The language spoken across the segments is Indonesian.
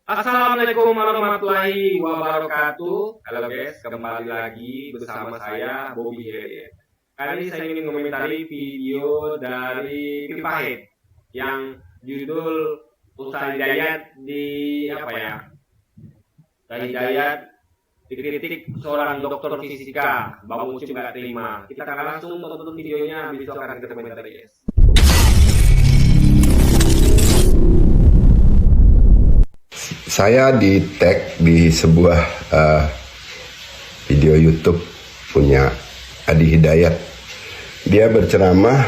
Assalamualaikum warahmatullahi wabarakatuh. Halo guys, kembali lagi bersama saya Bobby Heri. Kali ini saya ingin mengomentari video dari Pil Pahit yang judul Ustaz Hidayat Ustaz Hidayat dikritik seorang dokter fisika, Bang Ucup nggak terima. Kita akan langsung tonton videonya, besok akan kita komentari guys. Saya di tag di sebuah video YouTube punya Adi Hidayat. Dia berceramah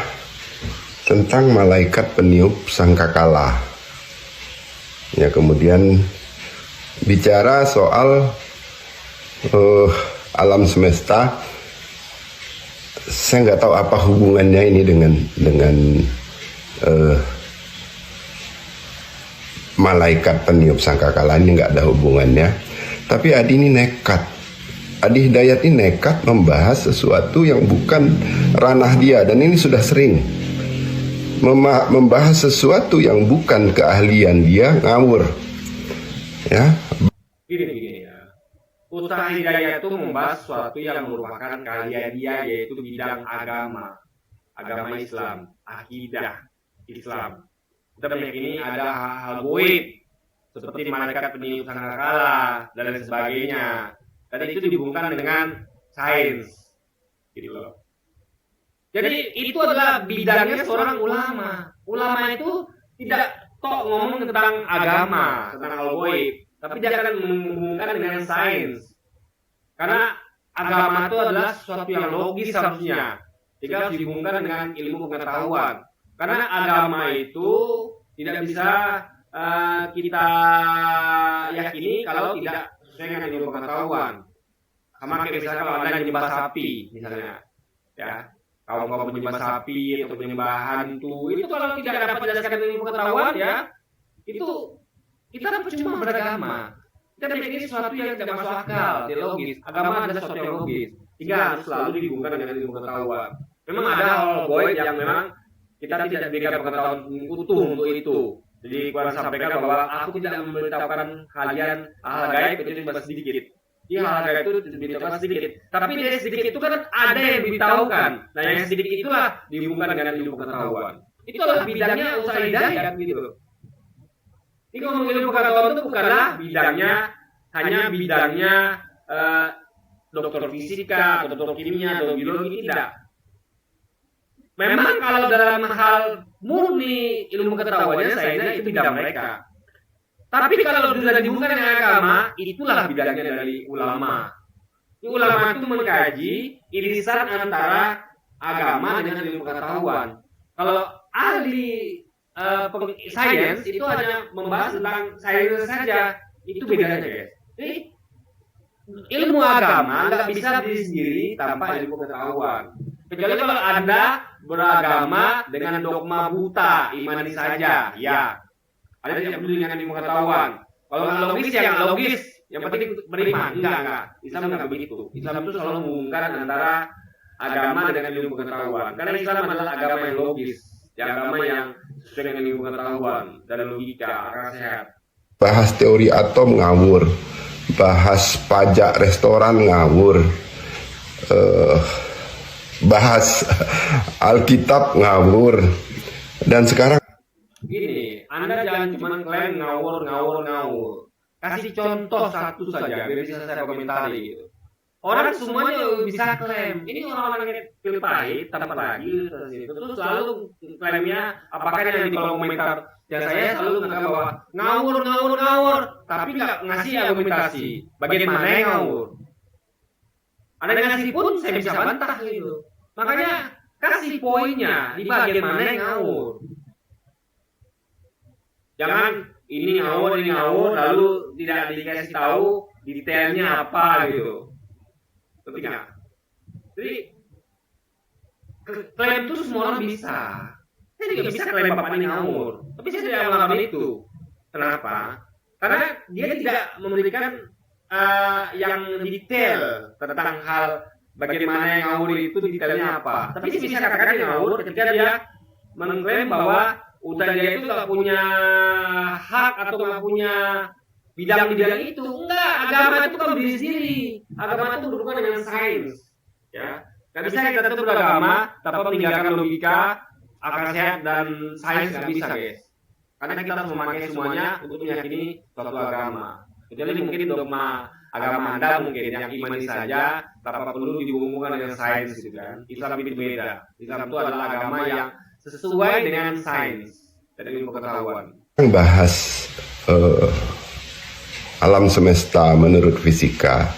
tentang malaikat peniup sangkakala. Ya, kemudian bicara soal alam semesta. Saya nggak tahu apa hubungannya ini dengan malaikat peniup sangkakala. Ini nggak ada hubungannya. Tapi Adi ini nekat. Adi Hidayat ini nekat membahas sesuatu yang bukan ranah dia, dan ini sudah sering membahas sesuatu yang bukan keahlian dia, ngawur. Ya. Gini ya. Ustaz Hidayat itu membahas sesuatu yang merupakan keahlian dia, yaitu bidang agama Islam, akidah Islam. Kita meyakini ada hal-hal goib seperti malaikat peniup sangkakala dan lain sebagainya. Dan itu dihubungkan dengan sains, gitu loh. Jadi itu adalah bidangnya seorang ulama. Ulama itu tidak tok ngomong tentang agama, tentang hal goib, tapi dia akan menghubungkan dengan sains. Karena agama itu adalah sesuatu yang logis harusnya, jika harus dihubungkan dengan ilmu pengetahuan. Karena agama itu tidak bisa kita yakini kalau tidak sesuai dengan ilmu pengetahuan. Sama kayak misalnya kalau Anda menyembah sapi, misalnya, ya, kaum menyembah sapi atau penyembah hantu, itu kalau tidak dapat berdasarkan ilmu pengetahuan, ya, itu kita percuma beragama. Kita meyakini sesuatu yang tidak masuk akal, tidak logis. Agama adalah sesuatu yang logis, sehingga harus selalu dihubungkan dengan ilmu pengetahuan. Memang ada hal goib yang memang kita tidak diberikan pengetahuan utuh untuk itu. Jadi Quran sampaikan bahwa aku tidak memberitahukan kalian hal gaib itu cuma sedikit. Iya, hal gaib itu diberitahukan sedikit. Tapi dari sedikit itu kan ada yang diberitahukan. Nah, yang sedikit itulah dihubungkan dengan ilmu pengetahuan. Itu adalah bidangnya Ustaz Hidayat gitu. Ini ngomong ilmu pengetahuan itu bukanlah hanya bidangnya dokter fisika atau dokter kimia atau biologi, tidak. Memang kalau dalam hal murni ilmu pengetahuannya saya itu bidang mereka. Tapi kalau sudah dihubungkan dengan agama, itulah bidangnya dari ulama. Ulama itu mengkaji irisan antara agama dengan ilmu pengetahuan. Kalau ahli sains itu hanya membahas tentang sains saja, itu bedanya guys. Jadi ilmu agama nggak bisa berdiri sendiri tanpa ilmu pengetahuan. Kecuali kalau Anda beragama dengan dogma buta, imani saja, ya. Anda tidak peduli dengan ilmu pengetahuan. Kalau nggak logis, ya nggak logis. Yang penting beriman. Enggak. Islam nggak begitu. Islam itu selalu menghubungkan antara agama dengan ilmu pengetahuan. Karena Islam adalah agama yang logis, agama yang sesuai dengan ilmu pengetahuan dan logika, akal sehat. Bahas teori atom ngawur, bahas pajak restoran ngawur, bahas Alkitab ngawur. Dan sekarang gini, Anda jangan cuma klaim ngawur. Kasih contoh satu saja biar bisa saya komentari gitu. Orang semuanya bisa klaim. Ini orang-orang yang Pil Pahit, tambah lagi terus selalu klaimnya, apakah yang di kolom komentar ya saya selalu mengatakan bahwa ngawur, tapi nggak ngasih argumentasi bagian mana yang ngawur. Ada yang ngasih pun saya bisa bantah gitu. Makanya kasih poinnya di bagian mana yang ngawur. Jangan ini ngawur, lalu tidak dikasih tahu detailnya apa gitu. Ketika jadi klaim itu semua orang bisa. Saya juga bisa klaim bapak ini ngawur, tapi saya tidak melakukan itu. Kenapa? Karena dia tidak memberikan yang detail tentang hal bagaimana yang ngawur itu detailnya apa. Tapi dia bisa katakan yang ngawur ketika dia mengklaim bahwa Ustaz dia itu nggak punya hak atau nggak punya bidang-bidang itu. Enggak, agama itu kan berdiri sendiri. Agama itu berhubungan dengan sains. Ya, nggak bisa kita tetap beragama tanpa meninggalkan logika, akal sehat dan sains, nggak bisa, guys. Karena kita harus memakai semuanya untuk meyakini suatu agama. Kecuali mungkin dogma agama Anda mungkin yang imani saja tanpa perlu dihubungkan dengan sains gitu kan. Islam itu beda. Islam itu adalah agama yang sesuai dengan sains dan ilmu pengetahuan. Bahas alam semesta menurut fisika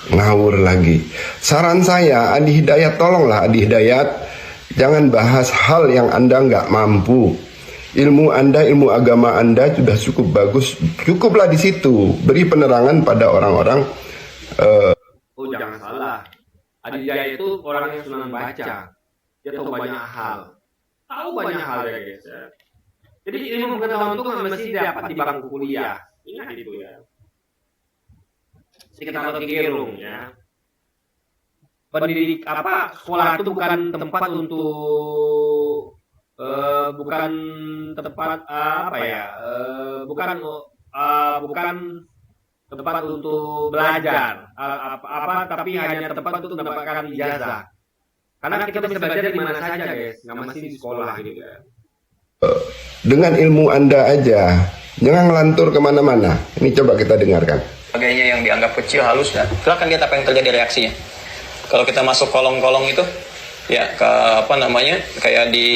ngawur lagi. Saran saya, Adi Hidayat, tolonglah Adi Hidayat, jangan bahas hal yang Anda nggak mampu. Ilmu Anda, ilmu agama Anda sudah cukup bagus, cukuplah di situ. Beri penerangan pada orang-orang. Oh, jangan salah, Adi Hidayat itu orang yang senang baca. Dia tahu banyak hal, ya guys. Ya. Jadi ilmu pengetahuan itu kan mesti dapat di bangku kuliah. Ingat itu ya. Sekitar Rocky Gerung ya. Pendidik sekolah itu bukan tempat untuk bukan tempat bukan tempat untuk belajar tapi hanya tempat untuk mendapatkan ijazah. Karena kita bisa belajar di mana saja, guys, nggak mesti di sekolah gitu ya. Dengan ilmu Anda aja, jangan ngelantur kemana-mana. Ini coba kita dengarkan. Sebagainya yang dianggap kecil, halus, dan silahkan lihat apa yang terjadi reaksinya. Kalau kita masuk kolong-kolong itu, ya kayak di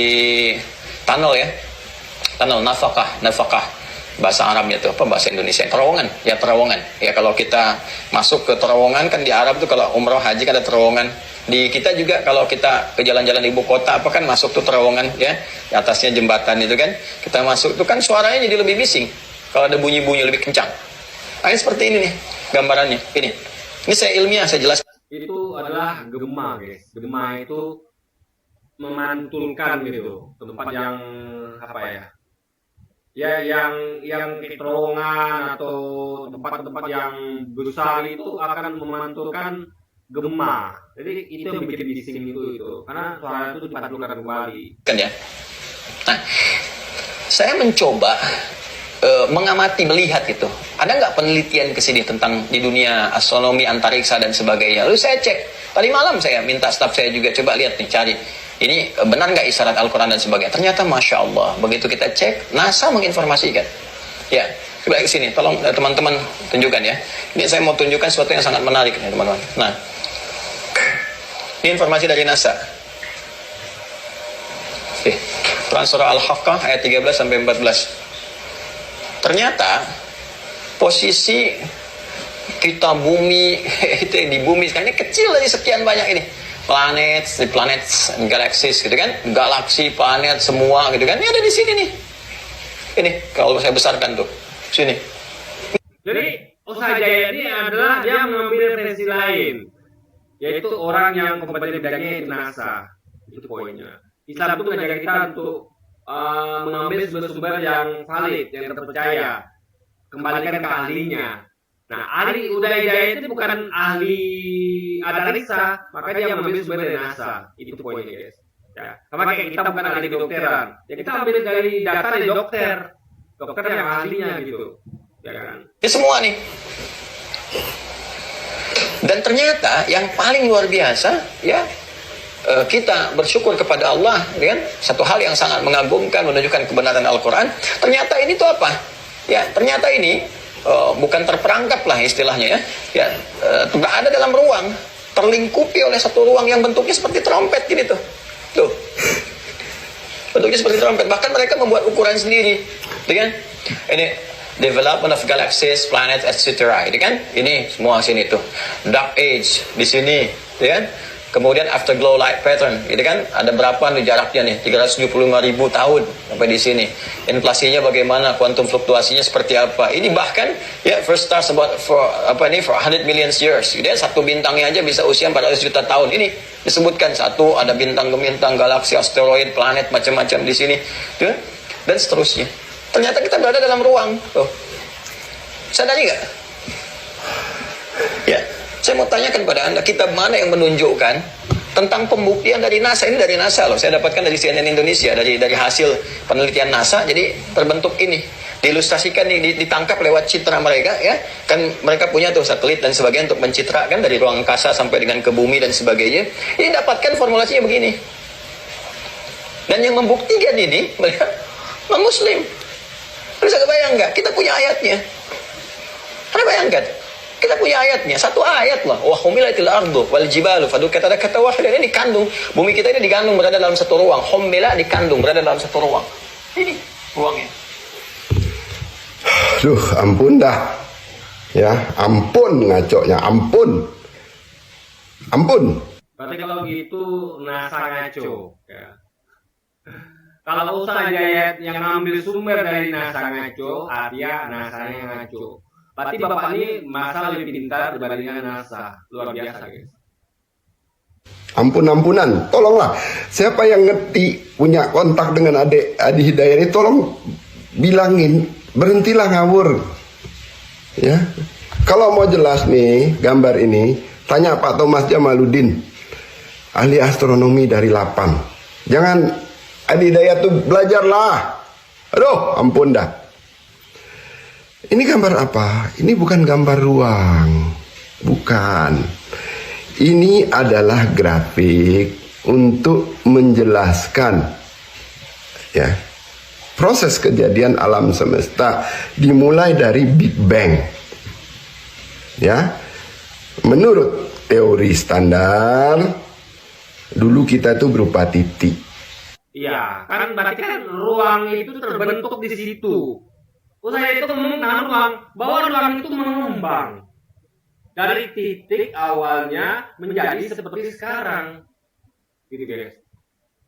tunnel ya, tunnel nafakah bahasa Arabnya itu bahasa Indonesia, terowongan ya. Kalau kita masuk ke terowongan kan di Arab tuh, kalau umroh haji kan ada terowongan. Di kita juga kalau kita ke jalan-jalan ibu kota kan masuk tuh terowongan ya, di atasnya jembatan itu kan, kita masuk tuh kan suaranya jadi lebih bising kalau ada bunyi-bunyi lebih kencang. Seperti ini nih gambarannya, ini saya ilmiah, saya jelaskan. Itu adalah gema, guys. Gema itu memantulkan gitu, tempat yang yang terowongan atau tempat-tempat yang besar itu akan memantulkan gema. Jadi itu yang bikin bising itu karena suara itu dipantulkan kembali. Kan ya. Nah, saya mencoba mengamati, melihat itu. Ada nggak penelitian ke sini tentang di dunia astronomi, antariksa dan sebagainya? Lalu saya cek. Tadi malam saya minta staf saya juga coba lihat nih, cari. Ini benar nggak isyarat Al-Quran dan sebagainya? Ternyata Masya Allah, begitu kita cek, NASA menginformasikan. Ya, coba ke sini, tolong teman-teman tunjukkan ya. Ini saya mau tunjukkan sesuatu yang sangat menarik nih teman-teman. Nah, ini informasi dari NASA. Quran surah Al-Haqqah ayat 13-14. Ternyata posisi kita bumi itu di bumi sekarang ini kecil dari sekian banyak ini. Planet, galaxis gitu kan, galaksi, planet semua gitu kan, ini ada di sini nih. Ini kalau saya besarkan tuh, sini. Jadi Usaha Jaya ini adalah dia mengambil versi lain, yaitu orang yang kompeten bidangnya itu NASA. Itu poinnya. Islam itu mengajak kita untuk mengambil sumber-sumber yang valid, yang terpercaya, kembalikan ke ahlinya. Nah, ahli Uday Jaya itu bukan ahli antariksa, maka dia mengambil sumber dari NASA. Itu poinnya, guys. Ya, sama kayak kita bukan ahli kedokteran, ya kita ambil dari data dari dokter yang ahlinya gitu, ya kan? Ini semua nih. Dan ternyata yang paling luar biasa, ya, kita bersyukur kepada Allah, kan? Satu hal yang sangat mengagumkan, menunjukkan kebenaran Al-Quran. Ternyata ini tuh apa? Ya, ternyata ini bukan terperangkap lah istilahnya ya. Berada dalam ruang, terlingkupi oleh satu ruang yang bentuknya seperti trompet gini tuh. Tuh. Bentuknya seperti trompet. Bahkan mereka membuat ukuran sendiri, kan? Ini development of galaxies, planets, etc. Ini kan? Ini semua sini tuh. Dark age di sini, kan? Kemudian afterglow light pattern, ini kan ada berapa nih jaraknya nih, 375.000 tahun sampai di sini. Inflasinya bagaimana, kuantum fluktuasinya seperti apa. Ini bahkan ya first stars about for 100 million years. Jadi satu bintangnya aja bisa usia 400 juta tahun. Ini disebutkan satu, ada bintang-bintang, galaksi, asteroid, planet macam-macam di sini, tuh, dan seterusnya. Ternyata kita berada dalam ruang. Tuh. Sadari nggak? Ya. Saya mau tanyakan pada Anda, kitab mana yang menunjukkan tentang pembuktian dari NASA? Ini dari NASA loh, saya dapatkan dari CNN Indonesia, dari hasil penelitian NASA, jadi terbentuk ini. diilustrasikan, ditangkap lewat citra mereka, ya kan. Mereka punya tuh satelit dan sebagainya untuk mencitrakan dari ruang angkasa sampai dengan ke bumi dan sebagainya. Ini dapatkan formulasinya begini, dan yang membuktikan ini mereka non muslim. Bisa kebayang nggak? Kita punya ayatnya. Anda bayangkan, kita punya ayatnya, satu ayat loh. Wa humilatil ardu wal jibalu fadukkat, ada kata wahid, ini dikandung. Bumi kita ini dikandung berada dalam satu ruang. Humila dikandung berada dalam satu ruang. Ini ruangnya. Duh, ampun dah. Ya, ampun ngaconya, ampun. Ampun. Berarti kalau gitu NASA ngaco. Ya. Kalau Ustaz Hidayat yang ngambil sumber dari NASA ngaco, artinya NASA-nya ngaco. Berarti Bapak ini masa lebih pintar dibandingkan NASA. Luar biasa, guys. Ampun-ampunan, tolonglah. Siapa yang ngerti, punya kontak dengan adik Adi Hidayat ini, tolong bilangin, berhentilah ngawur. Ya, kalau mau jelas nih gambar ini, tanya Pak Thomas Jamaluddin, ahli astronomi dari Lapang. Jangan Adi Hidayat tuh belajarlah. Aduh, ampun dah. Ini gambar apa? Ini bukan gambar ruang, bukan. Ini adalah grafik untuk menjelaskan, ya, proses kejadian alam semesta dimulai dari Big Bang. Ya, menurut teori standar, dulu kita tuh berupa titik. Iya, kan berarti kan ruang itu terbentuk di situ. Saya itu ngomong tentang ruang, bahwa ruang itu mengembang dari titik awalnya menjadi seperti sekarang, gitu guys.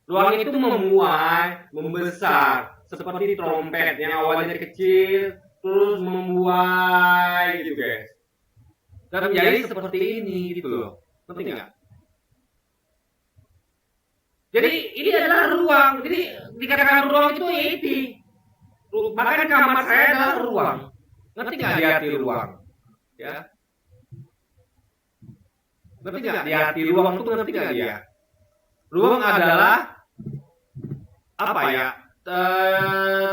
Ruang itu memuai, membesar, seperti trompet yang awalnya kecil, terus membuai, gitu guys. Dan menjadi seperti ini, gitu loh. Ngerti nggak? Jadi ini adalah ruang. Jadi dikatakan ruang itu IT. Bahkan kamar saya adalah ruang. Ngerti nggak di arti ruang? Ya. Ngerti nggak di arti ruang itu, ngerti nggak dia? Ruang adalah apa ya?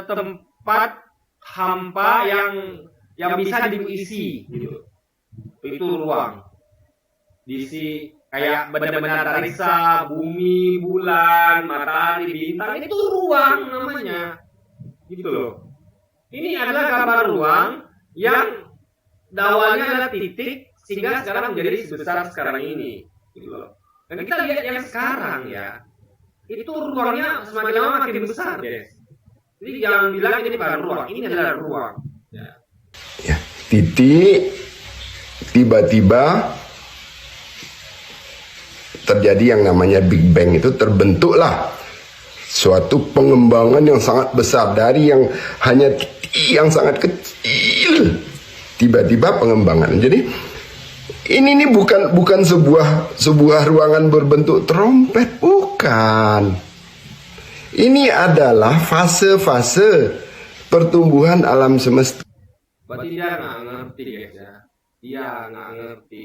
Tempat hampa yang bisa diisi, gitu. Itu ruang. Diisi kayak benda-benda antariksa, bumi, bulan, matahari, bintang, itu ruang namanya. Gitu loh. Ini adalah gambar ruang yang awalnya adalah titik sehingga sekarang menjadi sebesar sekarang ini, gitu loh. Dan kita lihat yang sekarang ya, itu ruangnya semakin lama makin besar, guys. Jadi jangan bilang ini bukan ruang, ini adalah ruang. Ya, titik tiba-tiba terjadi yang namanya Big Bang, itu terbentuklah suatu pengembangan yang sangat besar dari yang hanya yang sangat kecil, tiba-tiba pengembangan. Jadi ini bukan sebuah ruangan berbentuk trompet, bukan. Ini adalah fase-fase pertumbuhan alam semesta. Berarti dia nggak ngerti, guys ya. Dia nggak ngerti.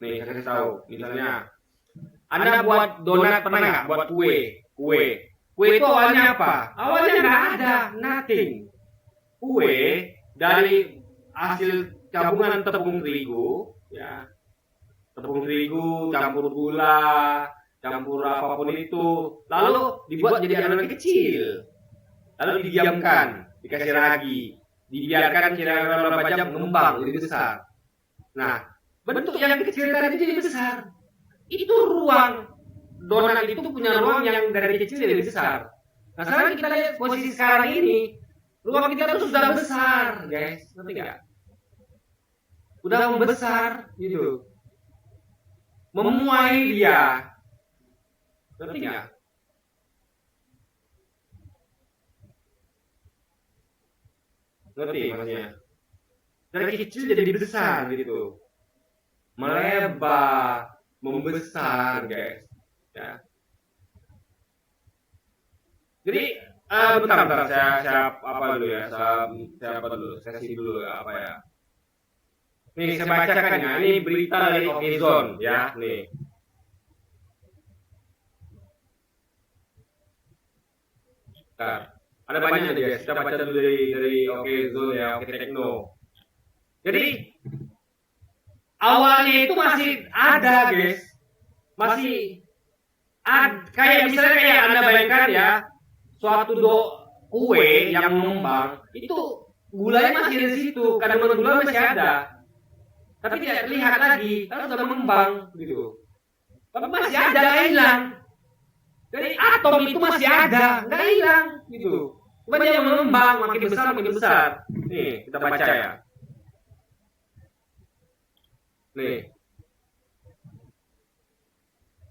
Nih, saya kasih tahu. Misalnya, Anda buat donat, pernah nggak buat kue? Kue itu awalnya apa? Awalnya nggak ada, nothing. Kue dari hasil campuran tepung terigu, ya. Tepung terigu campur gula, campur apapun itu, lalu dibuat jadi adonan kecil, lalu didiamkan, dikasih ragi, dibiarkan kira-kira beberapa jam mengembang jadi besar. Nah, bentuk yang kecil tadi jadi besar. Itu ruang. Donat itu punya ruang yang dari kecil jadi besar. Nah, sekarang kita lihat posisi sekarang ini, ruang kita tuh sudah besar, guys. Ngerti nggak? Udah membesar, gitu. Memuai dia. Ngerti nggak? Ngerti maksudnya? Dari kecil jadi besar, gitu. Melebar, membesar, guys. Ya. Jadi bentar saya apa dulu ya, saya apa dulu, sesi dulu ya, apa ya. Nih saya bacakan ya, ini berita dari Okizon ya, nih. Bentar. Ada banyak nih guys. Kita baca dulu dari Oke Zul ya, Oke Tekno. Jadi awalnya itu masih ada guys, masih kayak misalnya kayak Anda bayangkan ya, suatu kue yang mengembang itu gulanya masih di situ, kandungan gula masih ada, tapi tidak terlihat lagi, karena sudah mengembang gitu. Tapi masih ada, nggak hilang. Jadi atom itu masih ada, nggak hilang gitu. Cuma dia mengembang, makin besar makin besar. Nih kita baca ya. Nih,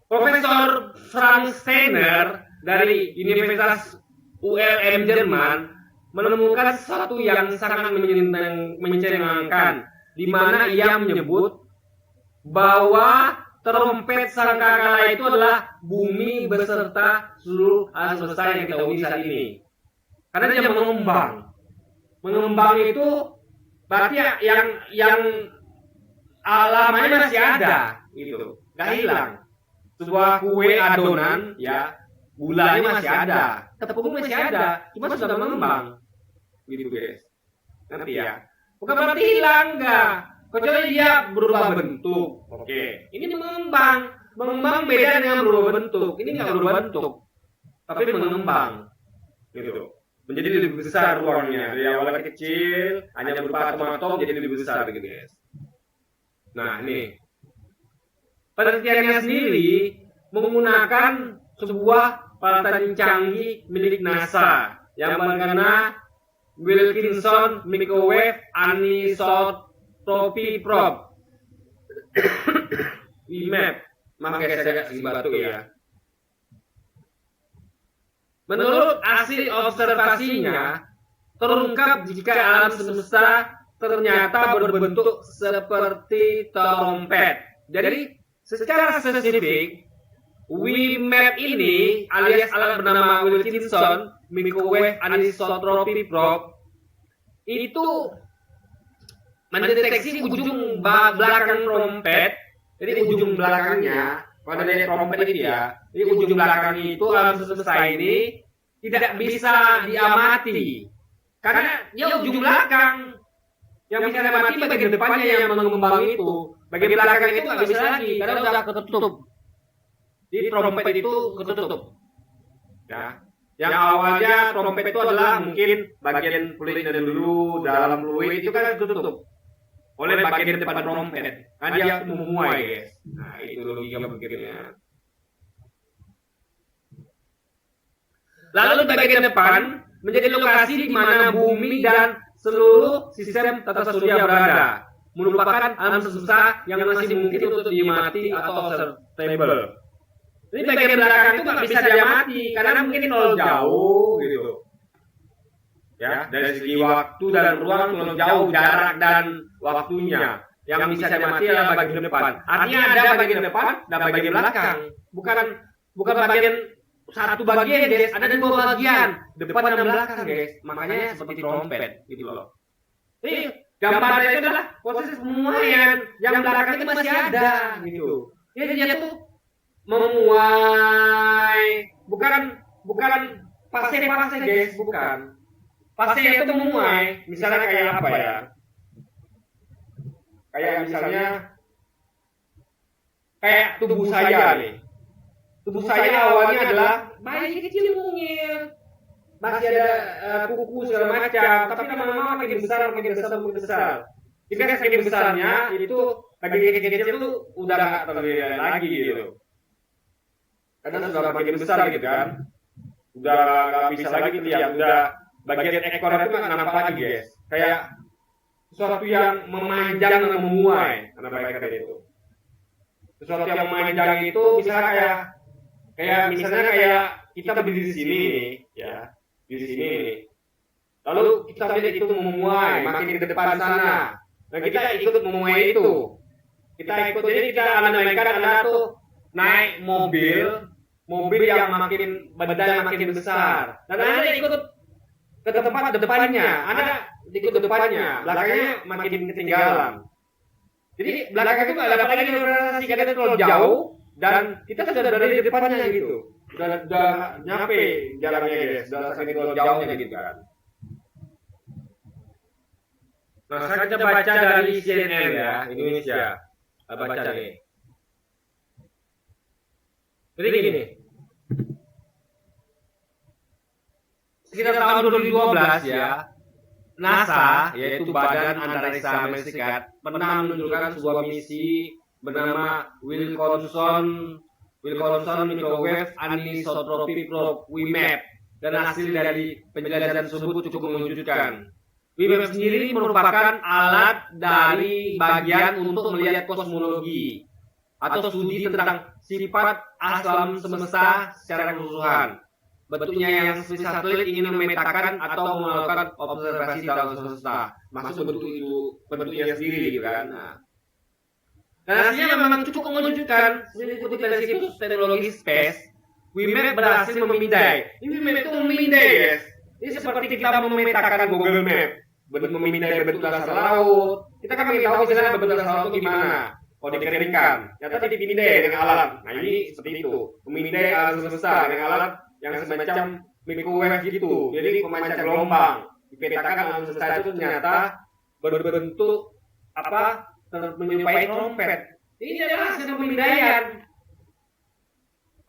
Profesor Frank Steiner dari Universitas ULM Jerman menemukan sesuatu yang sangat mencengangkan, di mana ia menyebut bahwa trompet sangkakala itu adalah bumi beserta seluruh alam semesta yang kita huni saat ini. Karena dia mengembang. Mengembang itu berarti yang alamnya masih ada, gitu, nggak hilang. Sebuah kue adonan, ya, gulanya masih ada, tepung masih ada, cuma sudah mengembang, gitu guys. Nanti ya, bukan berarti hilang, nggak, kecuali dia berubah bentuk. Oke, ini mengembang beda dengan berubah bentuk. Ini nggak berubah bentuk, tapi mengembang, gitu. Menjadi lebih besar ruangnya. Dari awalnya kecil, hanya berupa atom-atom, jadi lebih besar, gitu guys. Nah, ini penelitiannya sendiri menggunakan sebuah peralatan canggih milik NASA yang bernama Wilkinson Microwave Anisotropy Probe WMAP. Maaf guys, saya agak batuk ya. Menurut hasil observasinya, terungkap jika alam semesta ternyata berbentuk seperti trompet. Jadi secara spesifik, WMAP ini alias alat bernama Wilkinson Microwave Anisotropy Probe itu mendeteksi ujung belakang trompet. Jadi ujung belakangnya, pada dari trompet itu ya, jadi ujung belakang itu alam semesta ini tidak bisa diamati karena dia ujung belakang. Yang bisa mati bagian depannya yang mengembang itu, bagian belakang itu nggak bisa lagi karena udah ketutup. Jadi trompet itu ketutup. Ya, yang awalnya trompet itu adalah mungkin bagian kulitnya dulu, dalam fluid itu kan ketutup oleh bagian depan trompet. Kan dia memuai guys. Nah itu logika berpikirnya. Lalu bagian depan menjadi lokasi di mana bumi dan seluruh sistem tata surya berada, merupakan alam semesta yang masih mungkin untuk diamati atau observable. Jadi bagian belakang itu nggak bisa diamati karena mungkin terlalu jauh gitu. Ya, dari segi waktu dan ruang terlalu jauh jarak dan waktunya. Yang bisa diamati adalah bagian depan. Artinya ada bagian depan dan bagian belakang. Bukan bagian satu bagian guys, ada dua bagian, depan dan belakang guys. Makanya seperti trompet gitu loh. Jadi gambarnya itu adalah proses pemuaian, yang belakang itu masih ada gitu. Jadi dia tuh memuai, bukan fase guys, bukan. Fase itu memuai, misalnya kayak apa ya? Kayak misalnya kayak tubuh saya nih. Tubuh saya awalnya adalah bayi kecil mungil, masih ada kuku segala macam, tapi lama-lama makin besar. Jika semakin besarnya itu bagian kecil itu udah nggak terlihat lagi gitu, karena sudah makin besar gitu kan, udah nggak bisa lagi lihat, udah bagian ekor itu nggak nampak lagi guys, kayak sesuatu yang memanjang dan memuai, namanya itu. Sesuatu yang memanjang itu misalnya kayak kita berdiri di sini nih, ya, di sini nih. Lalu kita lihat itu memuai makin ke depan sana. Nah kita ikut memuai itu. Kita ikut, jadi kita anamaikan Anda tuh naik mobil yang makin badan makin besar. Dan Anda ikut ke tempat depannya. Anda ikut depannya, belakangnya makin ketinggalan. Jadi belakang itu nggak dapat lagi orientasi karena terlalu jauh. Dan kita sudah berada di depannya gitu. udah nyampe jalannya guys, udah sakit jauhnya gitu kan. Nah, saya baca dari CNN ya, Indonesia. Saya baca nih. Jadi gini, sekitar tahun 2012 ya, NASA, yaitu Badan Antariksa Amerika Serikat, pernah menunjukkan sebuah misi bernama Wilkinson Microwave Anisotropic Probe (WMAP), dan hasil dari penjelajahan tersebut cukup mengejutkan. WMAP sendiri merupakan alat dari bagian untuk melihat kosmologi atau studi tentang sifat alam semesta secara keseluruhan. Bentuknya yang seperti satelit ingin memetakan atau melakukan observasi dalam semesta. Maksud bentuknya sendiri gitu kan. Nah, dan hasilnya memang cukup mengejutkan. Mengikuti dari situs teknologi space, WMAP berhasil memindai. Ini WMAP itu memindai, guys. Ini seperti kita memetakan Google Map, memindai bentuk dasar laut. Kita kan ingin tahu misalnya bentuk dasar laut itu gimana. Kalau dikeringkan, ternyata dipindai dengan alat. Nah, ini seperti itu, memindai alam semesta dengan alat yang semacam microwave gitu. Jadi memancar gelombang. Dipetakan alam semesta itu ternyata berbentuk menyerupai trompet. Ini adalah hasil pemindaian.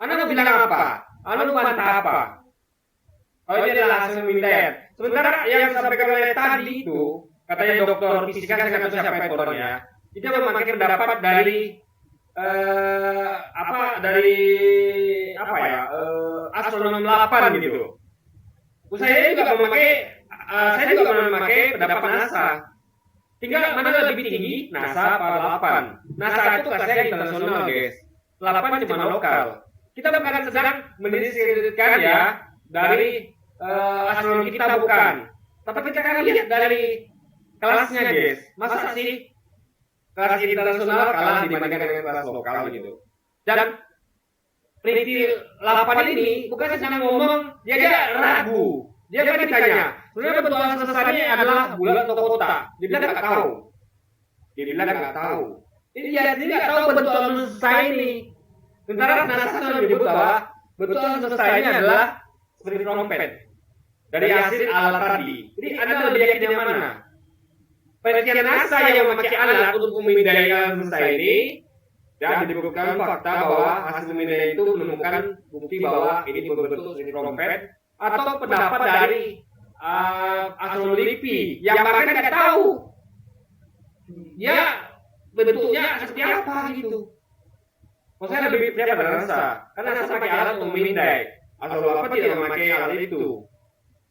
Anda mau bilang apa? Anda mau bantah apa? Kalau ini adalah hasil pemindaian. Sementara yang disampaikan oleh tadi itu, katanya dokter fisika, saya nggak tahu siapa dokternya, dia memakai pendapat dari astronom 8 gitu. Saya juga memakai pendapat NASA. Tinggal mana lebih tinggi, NASA apa 8? NASA itu kasusnya internasional, guys. 8 cuma lokal. Kita bukan sedang mendiskreditkan ya dari astronom kita, bukan. Tapi kita akan lihat dari kelasnya, guys. Masa sih kelas internasional kalah dibandingkan dengan kelas lokal gitu. Dan peneliti 8 ini bukan sedang ngomong, dia ragu. Dia kan ditanya, sebenarnya bentuk alam semestanya adalah bulat atau kotak. Dia bilang nggak tahu. Jadi dia nggak tahu bentuk alam semesta ini. Sementara NASA sudah menyebut bahwa bentuk alam semesta ini adalah seperti trompet dari hasil alat tadi. Jadi Anda lebih yakin yang mana? Penelitian NASA yang memakai alat untuk memindai alam semesta ini, dan dibuktikan fakta bahwa hasil pemindaian itu menemukan bukti bahwa ini berbentuk seperti trompet, atau pendapat dari astronom LIPI yang bahkan nggak tahu ya bentuknya seperti apa gitu. Kalau saya lebih percaya pada NASA, karena NASA pakai alat untuk memindai. Astronom apa tidak memakai alat itu,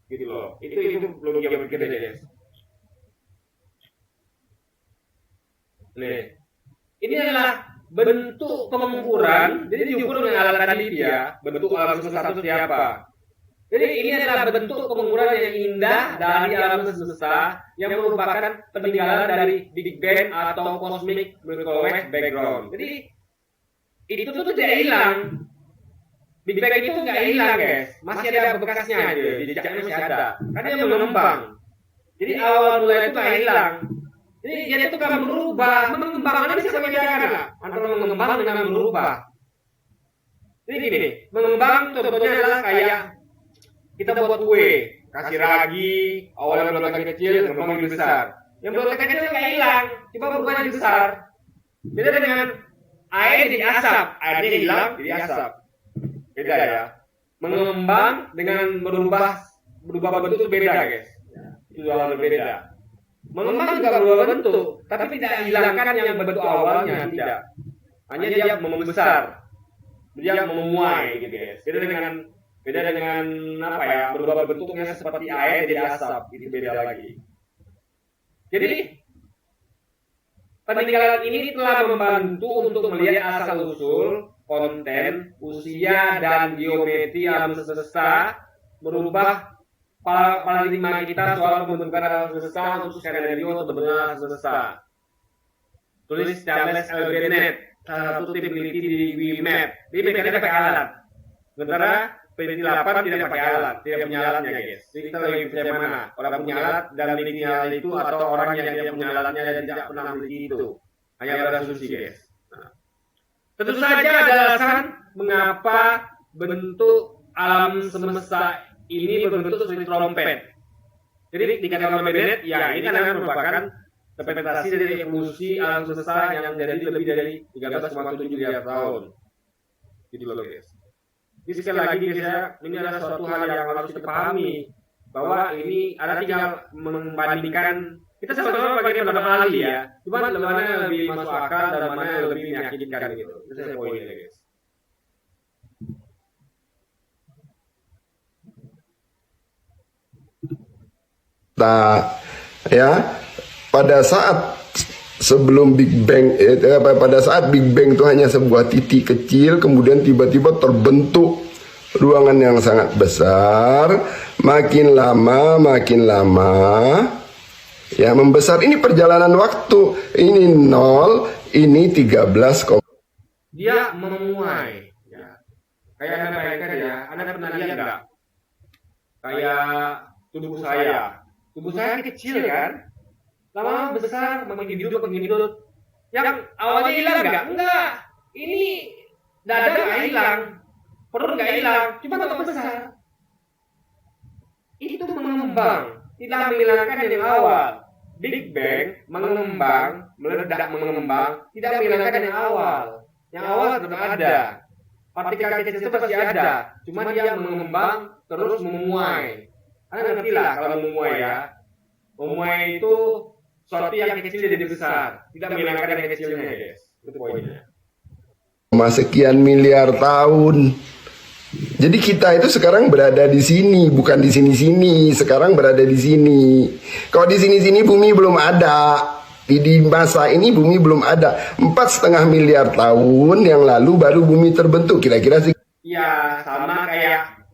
gitu loh. Itu logika berpikir guys. Nih, ini adalah bentuk pengukuran. Jadi diukur dengan alat tadi dia, bentuk alam semesta itu siapa. Jadi ini adalah bentuk pengukuran yang indah dari alam semesta yang merupakan peninggalan dari Big Bang atau Cosmic Microwave Background. Jadi itu tuh tidak hilang. Big Bang itu nggak hilang, guys. Masih ada bekasnya aja, jejaknya masih ada. Karena dia mengembang. Jadi awal mulai itu nggak hilang. Jadi dia itu kan berubah, mengembang. Anda bisa membedakan antara mengembang dengan berubah. Jadi gini, mengembang contohnya adalah kayak kita buat kue, kasih ragi, awalnya bulat kecil, berkembang jadi besar. Yang bulat kecil nggak hilang, tiba berubah jadi besar. Beda dengan air jadi asap, airnya hilang jadi asap. Beda ya. Mengembang dengan berubah bentuk beda, guys. Itu hal berbeda. Mengembang juga berubah bentuk, tapi tidak hilangkan yang bentuk awalnya, tidak. Hanya dia membesar, dia memuai, gitu, guys. Beda dengan berubah bentuknya seperti air jadi asap, itu beda lagi. Jadi peninggalan ini telah membantu untuk melihat asal usul, konten, usia dan geometri alam semesta, merubah paradigma kita soal pembentukan alam semesta untuk skenario terbentuknya alam semesta. Tulis Charles L. Bennett, salah satu tim peneliti di WMAP. Dia mereka pakai alat. Sementara peneliti 8 tidak pakai alat, tidak punya alatnya, guys. Jadi kita lebih percaya mana? Orang punya alat dan meneliti alat itu atau orang yang tidak punya alatnya dan tidak pernah meneliti itu. Hanya berasumsi, guys. Nah, tentu saja ada alasan mengapa bentuk alam semesta ini berbentuk seperti trompet. Jadi dikatakan oleh Bennett, ya ini kan merupakan representasi dari evolusi alam semesta yang jadi lebih dari 13,7 miliar tahun. Gitu loh guys. Jadi sekali lagi guys ya, ini adalah suatu hal yang harus kita pahami bahwa ini ada tinggal membandingkan. Kita sama-sama pakai pendapat ahli ya, cuma mana yang lebih masuk akal dan mana yang lebih meyakinkan gitu. Itu saya poinnya guys. Nah, ya pada saat sebelum Big Bang, pada saat Big Bang itu hanya sebuah titik kecil, kemudian tiba-tiba terbentuk ruangan yang sangat besar, makin lama ya membesar. Ini perjalanan waktu, ini 0, ini 13. Dia memuai ya. Kayak Anda bayangkan ya, Anda pernah lihat nggak kayak tubuh saya kecil kan, lama besar, makin hidup yang awalnya hilang enggak, ini dada nggak hilang, perut nggak hilang, cuma tambah besar. Itu mengembang, tidak menghilangkan yang awal. Big Bang mengembang, meledak mengembang, tidak menghilangkan yang awal. Yang awal tetap ada, partikel kecil itu pasti ada, cuma dia mengembang terus memuai. Anda ngerti lah kalau memuai ya. Memuai itu sesuatu yang kecil jadi besar, tidak menghilangkan yang kecilnya guys. Itu poinnya. Sekian miliar tahun. Jadi kita itu sekarang berada di sini, bukan di sini-sini. Sekarang berada di sini. Kalau di sini-sini bumi belum ada. Di masa ini bumi belum ada. 4,5 miliar tahun yang lalu baru bumi terbentuk. Kira-kira sih. Ya sama kayak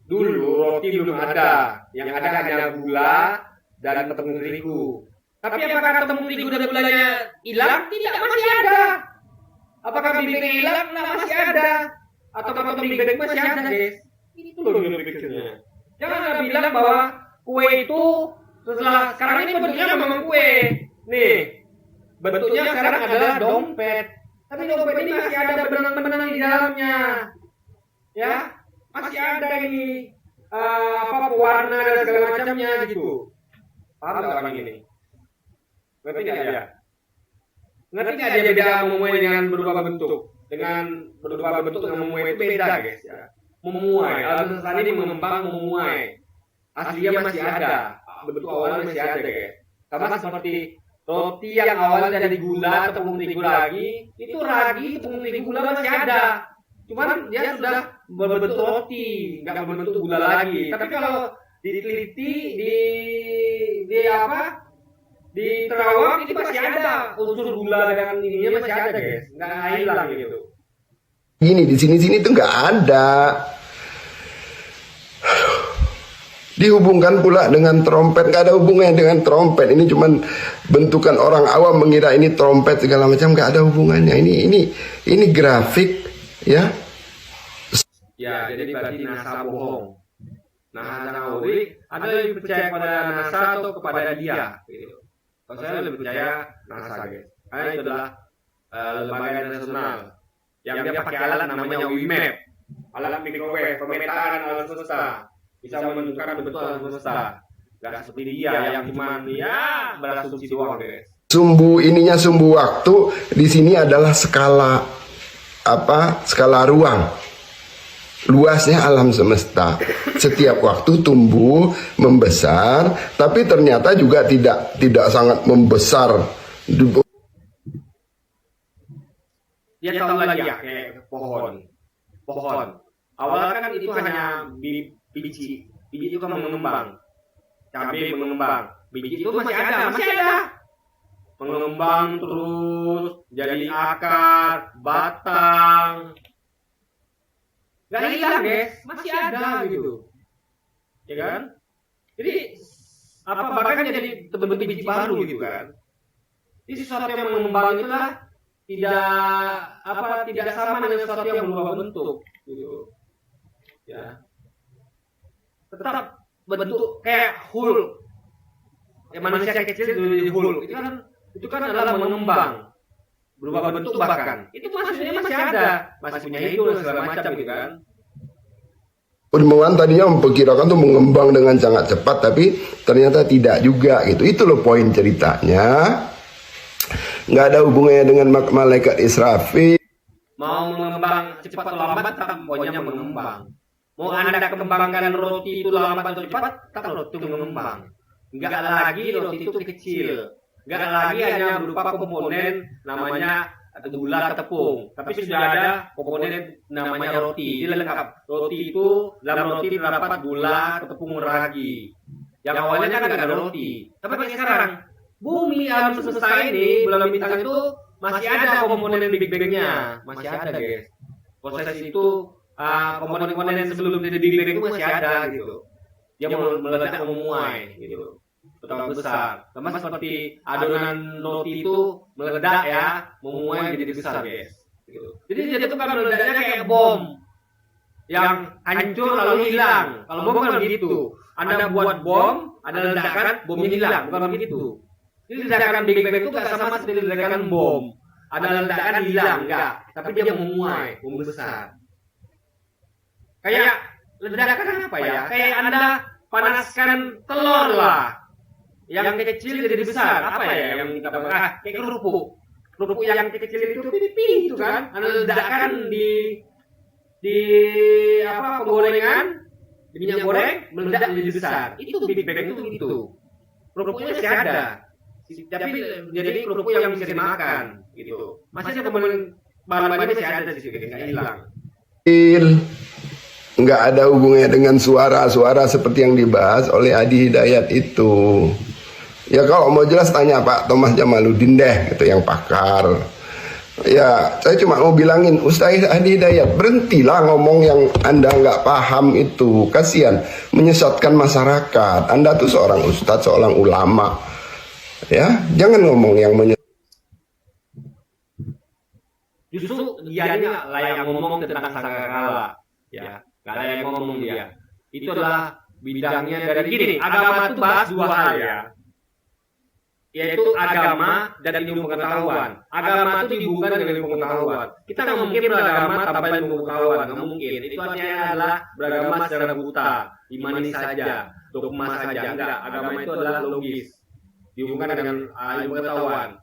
dulu roti belum ada. Yang ada hanya gula dan tepung terigu. Tapi apakah tepung terigu dan gulanya hilang? Tidak, masih ada. Apakah Big Bang hilang? Nah, masih ada. Atau kalau Big Bang masih ada guys. Itu loh pikirnya. Jangan Anda bilang bahwa kue itu setelah sekarang ini bentuknya memang kue. Nih, bentuknya sekarang adalah dompet. Tapi dompet ini masih ada benang-benang di dalamnya. Ya, masih ada ini pewarna dan segala macamnya gitu. Paham nggak orang ini? Ngerti nggak dia? Ngerti nggak dia beda memuai dengan berubah bentuk? Dengan berubah bentuk dengan memuai itu beda guys ya. Memuai, alam semesta ini mengembang memuai. Aslinya masih ada, bentuk awalnya masih ada guys. Sama seperti roti yang awalnya dari gula atau tepung terigu lagi, itu ragi tepung terigu gula masih ada. Cuman dia sudah berbentuk roti, nggak berbentuk gula lagi. Tapi kalau diteliti di terawang itu masih ada unsur gula dengan ininya masih ada guys, nggak hilang gitu. Gini di sini-sini tuh nggak ada. Dihubungkan pula dengan trompet, nggak ada hubungannya dengan trompet. Ini cuman bentukan orang awam mengira ini trompet segala macam, nggak ada hubungannya. Ini grafik ya. Ya jadi berarti NASA bohong. Nah, Nauri ada lebih percaya kepada NASA atau kepada dia gitu. Kalau saya lebih percaya NASA guys. Karena itu adalah lembaga nasional yang dia pakai alat namanya WIMAP, alat microwave pemetaan alam semesta, bisa menentukan bentuk alam semesta. Gak seperti dia yang cuma ya berasumsi doang guys. Sumbu waktu di sini adalah skala ruang. Luasnya alam semesta. Setiap waktu tumbuh, membesar, tapi ternyata juga tidak sangat membesar. Dia tahu lagi ya kayak pohon. Awalnya kan itu hanya biji itu kan mengembang. Cabai mengembang. Biji itu masih ada. Mengembang terus jadi akar, batang. Gak hilang guys, masih ada gitu, ya kan? Jadi bahkan jadi terbentuk biji baru gitu kan? Jadi sesuatu yang mengembang itulah tidak sama dengan sesuatu yang berubah bentuk, gitu. Ya, tetap bentuk kayak Hulk, manusia kecil jadi Hulk, itu kan adalah mengembang. Berubah bentuk bahkan itu masih ada, masih punya hidup segala macam gitu kan. Ilmuwan tadinya memperkirakan tuh mengembang dengan sangat cepat, tapi ternyata tidak juga gitu. Itu loh poin ceritanya. Nggak ada hubungannya dengan malaikat Israfil. Mau mengembang cepat atau lambat, tak pokoknya mengembang. Mau Anda kembangkan roti itu lambat atau cepat, tak roti itu mengembang. Enggak lagi roti itu kecil. Enggak lagi hanya berupa komponen namanya gula atau tepung, tapi sudah ada komponen namanya roti. Jadi lengkap. Roti itu dalam roti terdapat gula, tepung, ragi. Yang awalnya kan nggak ada roti. Tapi sekarang bumi alam semesta ini, bulan bintang itu masih ada komponen Big Bang-nya, masih ada guys. Proses itu komponen-komponen sebelum dari Big Bang itu masih ada gitu. Dia meledak memuai gitu. Betapa besar. Sama seperti adonan roti itu meledak ya, memuai jadi besar guys. Gitu. Jadi dia itu kan meledaknya kayak bom yang hancur lalu hilang. Kalau bom kan begitu. Anda buat bom, ada ledakan, bomnya hilang. Bukan begitu. Jadi ledakan Big Bang itu gak sama seperti ledakan bom. Ada ledakan hilang, enggak. Tapi dia memuai, membesar. Kayak ledakan apa ya? Kayak Anda panaskan telur lah. Yang kecil jadi besar, apa ya yang kita bahas? Kayak kerupuk yang kecil itu pipi itu kan, ada ledakan di penggorengan, di minyak goreng meledak menjadi besar. Itu Big Bang itu gitu. Kerupuknya masih ada, tapi jadi kerupuk yang bisa dimakan gitu. Masih ada bahan-bahannya masih ada di sini, nggak hilang. Nggak ada hubungannya dengan suara-suara seperti yang dibahas oleh Adi Hidayat itu. Ya kalau mau jelas tanya Pak Thomas Jamaluddin deh gitu, yang pakar. Ya saya cuma mau bilangin Ustaz Adi Hidayat, berhentilah ngomong yang Anda nggak paham itu. Kasihan menyesatkan masyarakat. Anda tuh seorang ustadz, seorang ulama. Ya jangan ngomong yang Justru dia ini nggak layak ngomong tentang sangkakala, ya nggak layak ngomong dia. Itu adalah bidangnya dari gini. Agama itu bahas dua hal ya, yaitu agama dan ilmu pengetahuan. Agama itu dihubungkan dengan ilmu pengetahuan. Kita nggak mungkin beragama tanpa ilmu pengetahuan, nggak mungkin. Itu artinya adalah beragama secara buta, imani saja, dogma saja. Enggak, agama itu adalah logis, dihubungkan dengan ilmu pengetahuan.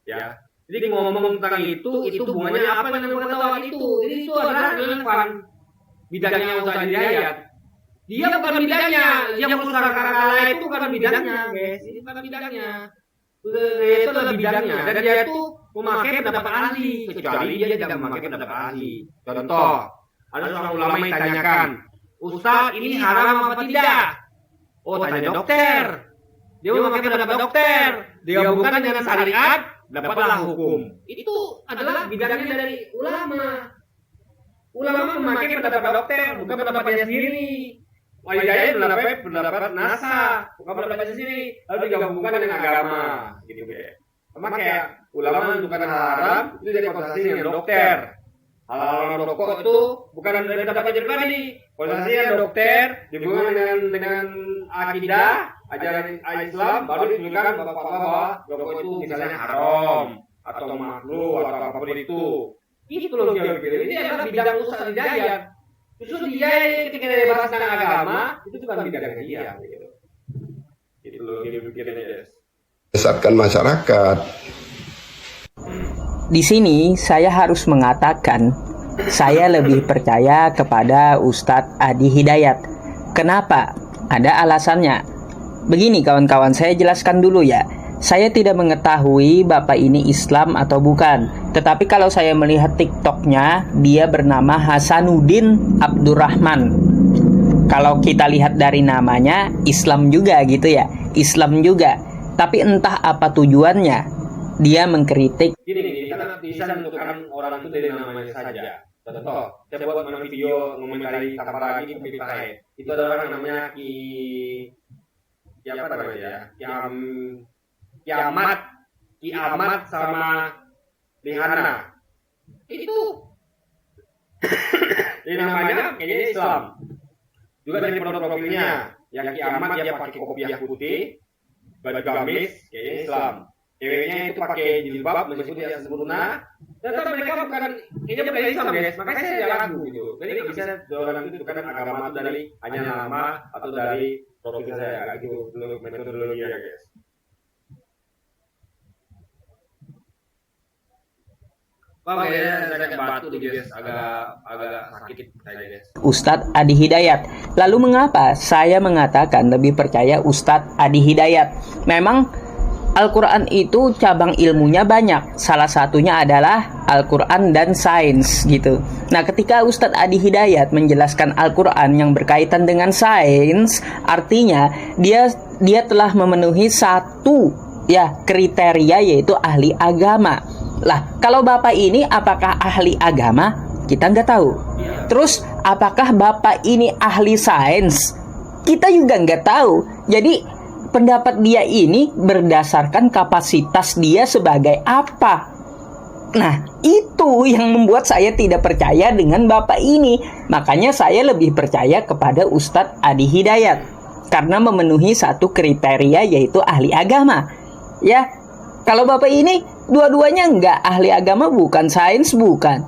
Ya. Jadi ngomong tentang itu hubungannya apa dengan pengetahuan itu? Jadi itu adalah relevan bidangnya Ustaz Hidayat. Dia bukan bidangnya, dia berusaha kala itu bukan bidangnya, guys. Ini bukan bidangnya. Itu adalah bidangnya. Dan dia itu memakai pendapat ahli, kecuali dia tidak memakai pendapat ahli. Contoh, ada seorang ulama yang tanyakan, Ustaz ini haram apa tidak? Oh, tanya dokter. Dia memakai pendapat dokter. Dia bukan dengan syariat, dapatlah hukum. Itu adalah bidangnya dari ulama. Ulama memakai pendapat dokter, bukan pendapatnya sendiri. Hidayat pendapat NASA, bukan pendapatnya sendiri. Lalu digabungkan dengan agama, gitu ya. Sama kayak ulama menentukan hal haram, itu dari konsultasi dengan dokter. Hal-hal rokok itu bukan dari pendapatnya pribadi. Konsultasi dengan dokter, dihubungkan dengan akidah, ajaran Islam, baru ditunjukkan bahwa rokok itu misalnya haram atau makruh atau apapun itu. Itu loh dia pikir. Ini adalah bidang Ustaz Hidayat. Justru dia ketika dia bahas tentang agama, itu bukan bidangnya dia. Itu loh dia pikirnya. Menyesatkan masyarakat. Di sini saya harus mengatakan saya lebih percaya kepada Ustadz Adi Hidayat. Kenapa? Ada alasannya. Begini kawan-kawan, saya jelaskan dulu ya. Saya tidak mengetahui Bapak ini Islam atau bukan. Tetapi kalau saya melihat TikToknya, dia bernama Hasanuddin Abdurrahman. Kalau kita lihat dari namanya, Islam juga gitu ya. Islam juga. Tapi entah apa tujuannya. Dia mengkritik. Gini, kita bisa menentukan orang itu dari namanya saja. Contoh, saya buat video mengomentari tanpa lagi Ki Tahir. Itu ada orang namanya Kiamat sama Rihana. Itu ini namanya kayaknya Islam. Juga dari profilnya, yang Kiamat dia pakai kopiah putih, baju gamis, kayaknya Islam. Ceweknya itu pakai jilbab, meskipun tidak sempurna. Ternyata mereka bukan Islam guys, makanya saya ragu gitu. Jadi nggak bisa orang itu bukan agama itu dari hanya nama atau dari profil saya gitu, metodologi ya guys. Bang, kayaknya saya batu tuh guys, agak sakit saya guys. Ustadz Adi Hidayat. Lalu mengapa saya mengatakan lebih percaya Ustadz Adi Hidayat? Memang Al-Quran itu cabang ilmunya banyak. Salah satunya adalah Al-Quran dan sains gitu. Nah, ketika Ustadz Adi Hidayat menjelaskan Al-Quran yang berkaitan dengan sains, artinya dia telah memenuhi satu kriteria, yaitu ahli agama. Lah, kalau Bapak ini apakah ahli agama? Kita nggak tahu. Terus, apakah Bapak ini ahli sains? Kita juga nggak tahu. Jadi, pendapat dia ini berdasarkan kapasitas dia sebagai apa? Nah, itu yang membuat saya tidak percaya dengan Bapak ini. Makanya saya lebih percaya kepada Ustadz Adi Hidayat, karena memenuhi satu kriteria, yaitu ahli agama. Ya, kalau Bapak ini dua-duanya nggak ahli agama, bukan sains, bukan.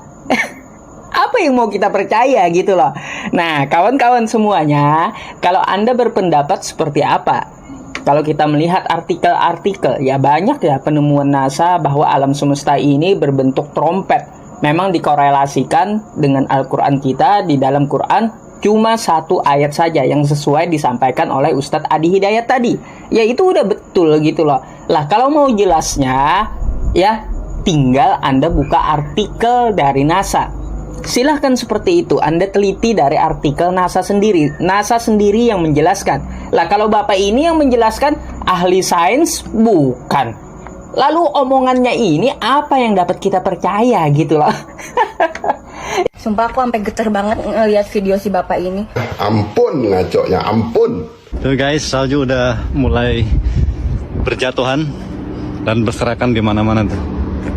Apa yang mau kita percaya gitu loh. Nah, kawan-kawan semuanya, kalau Anda berpendapat seperti apa? Kalau kita melihat artikel-artikel, ya banyak ya penemuan NASA bahwa alam semesta ini berbentuk trompet. Memang dikorelasikan dengan Al-Quran kita. Di dalam Quran cuma satu ayat saja yang sesuai disampaikan oleh Ustadz Adi Hidayat tadi. Ya itu udah betul gitu loh. Lah kalau mau jelasnya, ya tinggal Anda buka artikel dari NASA. Silahkan seperti itu, Anda teliti dari artikel NASA sendiri. NASA sendiri yang menjelaskan. Lah kalau Bapak ini yang menjelaskan, ahli sains bukan. Lalu omongannya ini apa yang dapat kita percaya gitu loh. Sumpah aku sampai geter banget ngeliat video si Bapak ini. Ampun ngacoknya, ampun. Tuh guys, salju udah mulai berjatuhan dan berserakan di mana-mana tuh.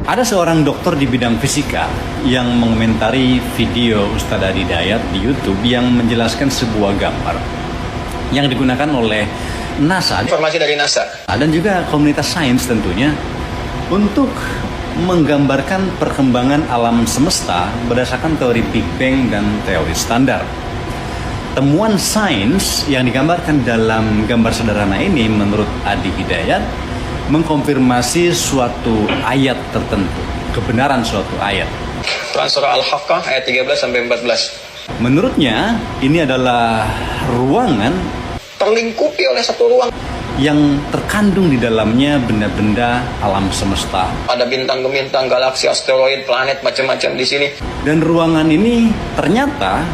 Ada seorang dokter di bidang fisika yang mengomentari video Ustadz Adi Hidayat di YouTube yang menjelaskan sebuah gambar yang digunakan oleh NASA. Informasi dari NASA. Dan juga komunitas sains tentunya untuk menggambarkan perkembangan alam semesta berdasarkan teori Big Bang dan teori standar. Temuan sains yang digambarkan dalam gambar sederhana ini menurut Adi Hidayat mengkonfirmasi suatu ayat tertentu, kebenaran suatu ayat. Quran surah Al-Haqqah ayat 13-14. Menurutnya ini adalah ruangan terlingkupi oleh satu ruang yang terkandung di dalamnya benda-benda alam semesta. Ada bintang-bintang, galaksi, asteroid, planet, macam-macam di sini. Dan ruangan ini ternyata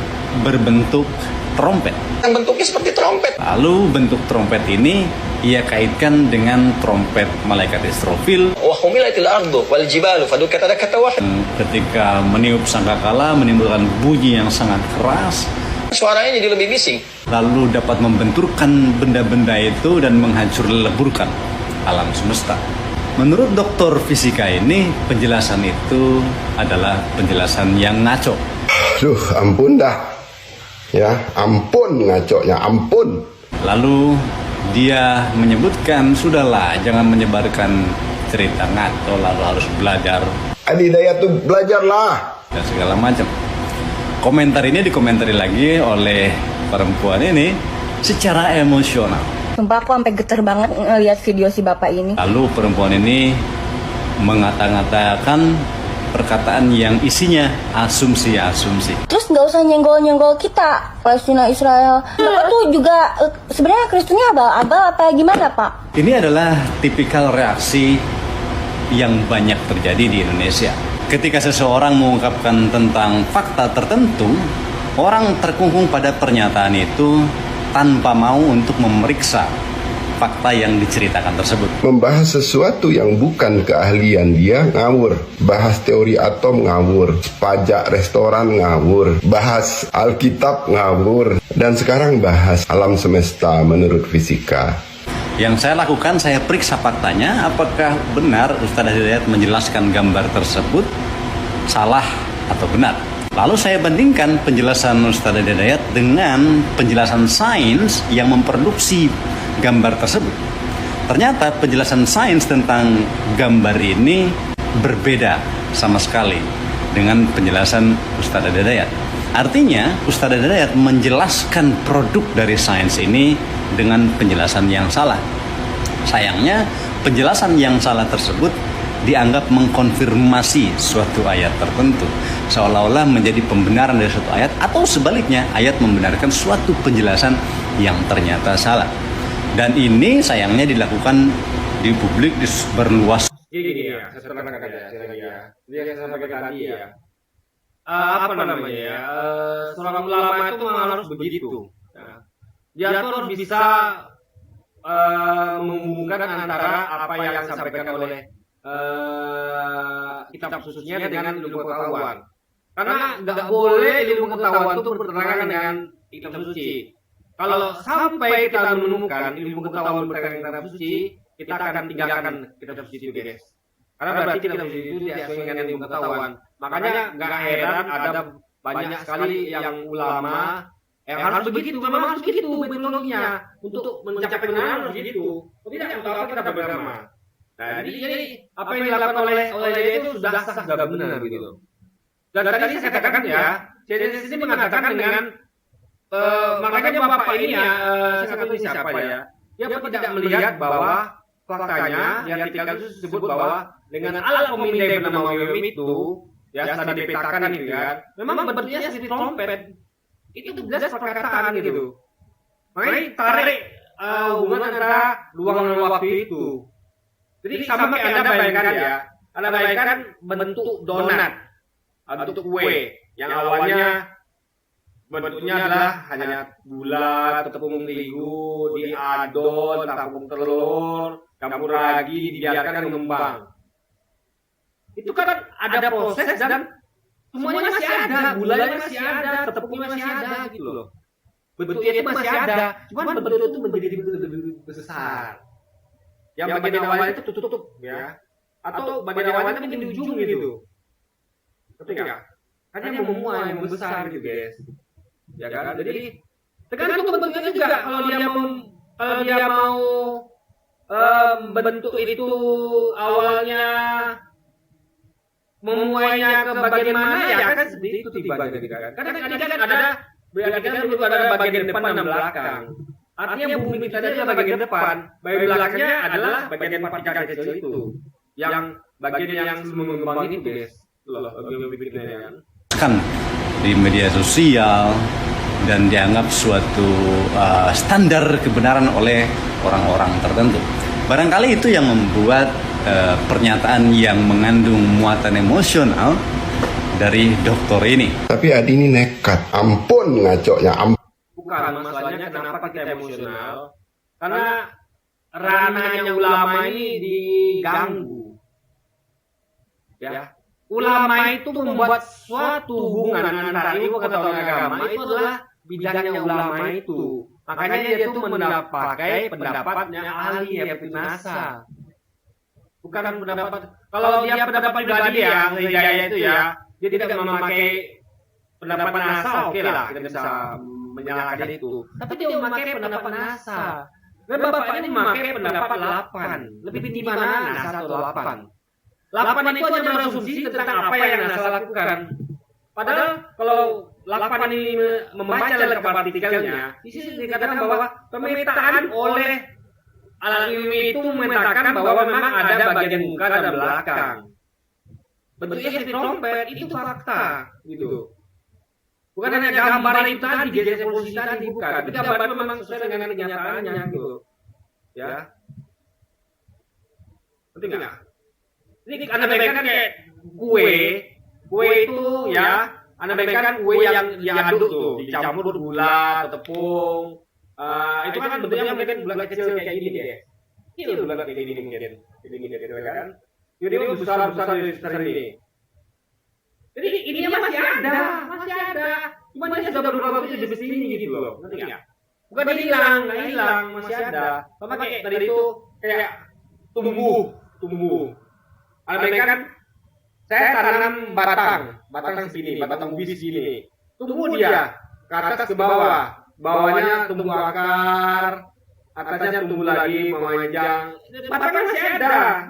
berbentuk trompet. Yang bentuknya seperti trompet. Lalu bentuk trompet ini ia kaitkan dengan trompet malaikat Israfil. Wa humilatil ardu wal jibalu fadukat dakatan wahid. Ketika meniup sangkakala menimbulkan bunyi yang sangat keras. Suaranya jadi lebih bising. Lalu dapat membenturkan benda-benda itu dan menghancur leburkan alam semesta. Menurut dokter fisika ini, penjelasan itu adalah penjelasan yang ngaco. Duh, ampun dah. Ya, ampun ngacoknya, ampun. Lalu dia menyebutkan, sudahlah jangan menyebarkan cerita ngaco, lalu harus belajar. Adi Hidayat tuh belajarlah. Dan segala macam. Komentar ini dikomentari lagi oleh perempuan ini secara emosional. Sumpah aku sampai geter banget ngeliat video si Bapak ini. Lalu perempuan ini mengata-ngatakan perkataan yang isinya asumsi-asumsi. Terus nggak usah nyenggol-nyenggol kita, Palestina Israel. Bapak tuh juga sebenarnya Kristennya abal-abal apa gimana Pak? Ini adalah tipikal reaksi yang banyak terjadi di Indonesia. Ketika seseorang mengungkapkan tentang fakta tertentu, orang terkungkung pada pernyataan itu tanpa mau untuk memeriksa fakta yang diceritakan tersebut. Membahas sesuatu yang bukan keahlian dia ngawur. Bahas teori atom ngawur. Pajak restoran ngawur. Bahas Alkitab ngawur. Dan sekarang bahas alam semesta menurut fisika. Yang saya lakukan, saya periksa faktanya, apakah benar Ustadz Hidayat menjelaskan gambar tersebut salah atau benar. Lalu saya bandingkan penjelasan Ustadz Hidayat dengan penjelasan sains yang memproduksi gambar tersebut. Ternyata penjelasan sains tentang gambar ini berbeda sama sekali dengan penjelasan Ustadz Adi Hidayat. Artinya Ustadz Adi Hidayat menjelaskan produk dari sains ini dengan penjelasan yang salah. Sayangnya penjelasan yang salah tersebut dianggap mengkonfirmasi suatu ayat tertentu, seolah-olah menjadi pembenaran dari suatu ayat, atau sebaliknya ayat membenarkan suatu penjelasan yang ternyata salah. Dan ini sayangnya dilakukan di publik berluas. Gini ya, saya terangkan ya. Dia yang saya sampaikan tadi ya. Apa namanya ya? Seorang ulama itu memang harus begitu. Dia tuh harus bisa menghubungkan antara apa yang disampaikan oleh kitab khususnya dengan ilmu pengetahuan. Karena nggak boleh ilmu pengetahuan itu bertentangan dengan kitab suci. Kalau sampai kita menemukan ilmu pengetahuan bertentangan dengan kitab suci, kita akan tinggalkan kitab suci itu, guys. Karena berarti kitab suci itu tidak sesuai dengan ilmu pengetahuan. Makanya nggak heran ada banyak sekali yang ulama harus begitu, memang harus begitu metodologinya untuk mencapai kebenaran harus begitu. Tidak untuk apa kita beragama. Nah, jadi apa yang dilakukan oleh dia itu sudah sah dan benar gitu. Dan tadi saya katakan ya, saya mengatakan dengan makanya bapak ini ya, saya katakan siapa ya, dia tidak melihat bahwa faktanya di artikel itu disebut bahwa dengan alat pemindai bernama WM itu, ya sudah dipetakan itu kan, memang bentuknya seperti trompet. Itu jelas perkataan gitu. Makanya tarik hubungan antara ruang dan waktu itu. Jadi sama kayak Anda bayangkan ya, Anda bayangkan bentuk donat, bentuk kue yang awalnya bentuknya adalah hanya gula, tepung terigu, diadon, tepung telur, campur ragi, dibiarkan mengembang. Itu kan ada proses dan semuanya masih ada, gulanya masih ada, tepungnya masih ada gitu loh. Bentuknya itu masih ada, cuma bentuk itu menjadi lebih besar. Yang bagian awalnya itu tutup ya, atau bagian awalnya mungkin di ujung gitu. Ngerti nggak? Kan yang memuai, yang membesar gitu guys. Ya kan? Jadi tergantung bentuknya juga. Kalau dia mau bentuk itu awalnya memuainya ke bagian mana ya kan seperti itu tiba-tiba kan. Karena tadi kan ada bagian depan dan belakang. Artinya bumi kita adalah bagian depan, bagian belakangnya adalah bagian partikel kecil itu, yang bagian yang mengembang itu guys, kan di media sosial dan dianggap suatu standar kebenaran oleh orang-orang tertentu. Barangkali itu yang membuat pernyataan yang mengandung muatan emosional dari dokter ini. Tapi Adi ini nekat, ampun ngacoknya, ampun. Bukan, masalahnya kenapa kita emosional? Karena ranahnya ulama ini diganggu. Ya, ulama itu membuat suatu hubungan antara ilmu pengetahuan agama itu adalah bidangnya ulama itu. Makanya dia itu pakai pendapatnya ahli seperti NASA. Bukan pendapat. Kalau dia pendapat pribadi ya, Hidayat itu ya, dia tidak memakai pendapat NASA, oke lah, kita bisa menyalahkan itu. Tapi dia memakai pendapat NASA. Dan bapak ini memakai pendapat 8. Lebih tinggi mana NASA atau 8? 8 itu hanya berasumsi tentang apa yang NASA lakukan. Padahal kalau 8 ini membaca letak partikelnya, di sini dikatakan bahwa pemetaan oleh alat ilmu itu memetakan bahwa memang ada bagian muka dan belakang. Bentuknya seperti trompet, itu fakta, gitu. Bukan hanya gambar itu tadi, geser posisi tadi, bukan. Tapi gambar itu memang sesuai dengan kenyataannya, gitu. Ya. Penting nggak? Ini Anda bayangkan kayak kue itu ya, Anda bayangkan kue yang diaduk tuh, dicampur gula, tepung. Itu kan bentuknya mungkin bulat kecil kayak gini ya. Ini bulat kayak gini mungkin. Ini kan. Jadi besar ini. Jadi ininya masih ada. Cuma dia sudah berubah di sini gitu loh. Ngerti nggak? Bukan hilang, masih ada. Sama kayak tadi itu kayak tumbuh. Ada kan saya tanam batang segini, batang ubi segini. Tumbuh dia ke atas ke bawah. Bawahnya tumbuh akar, atasnya tumbuh lagi memanjang. Batangnya masih ada,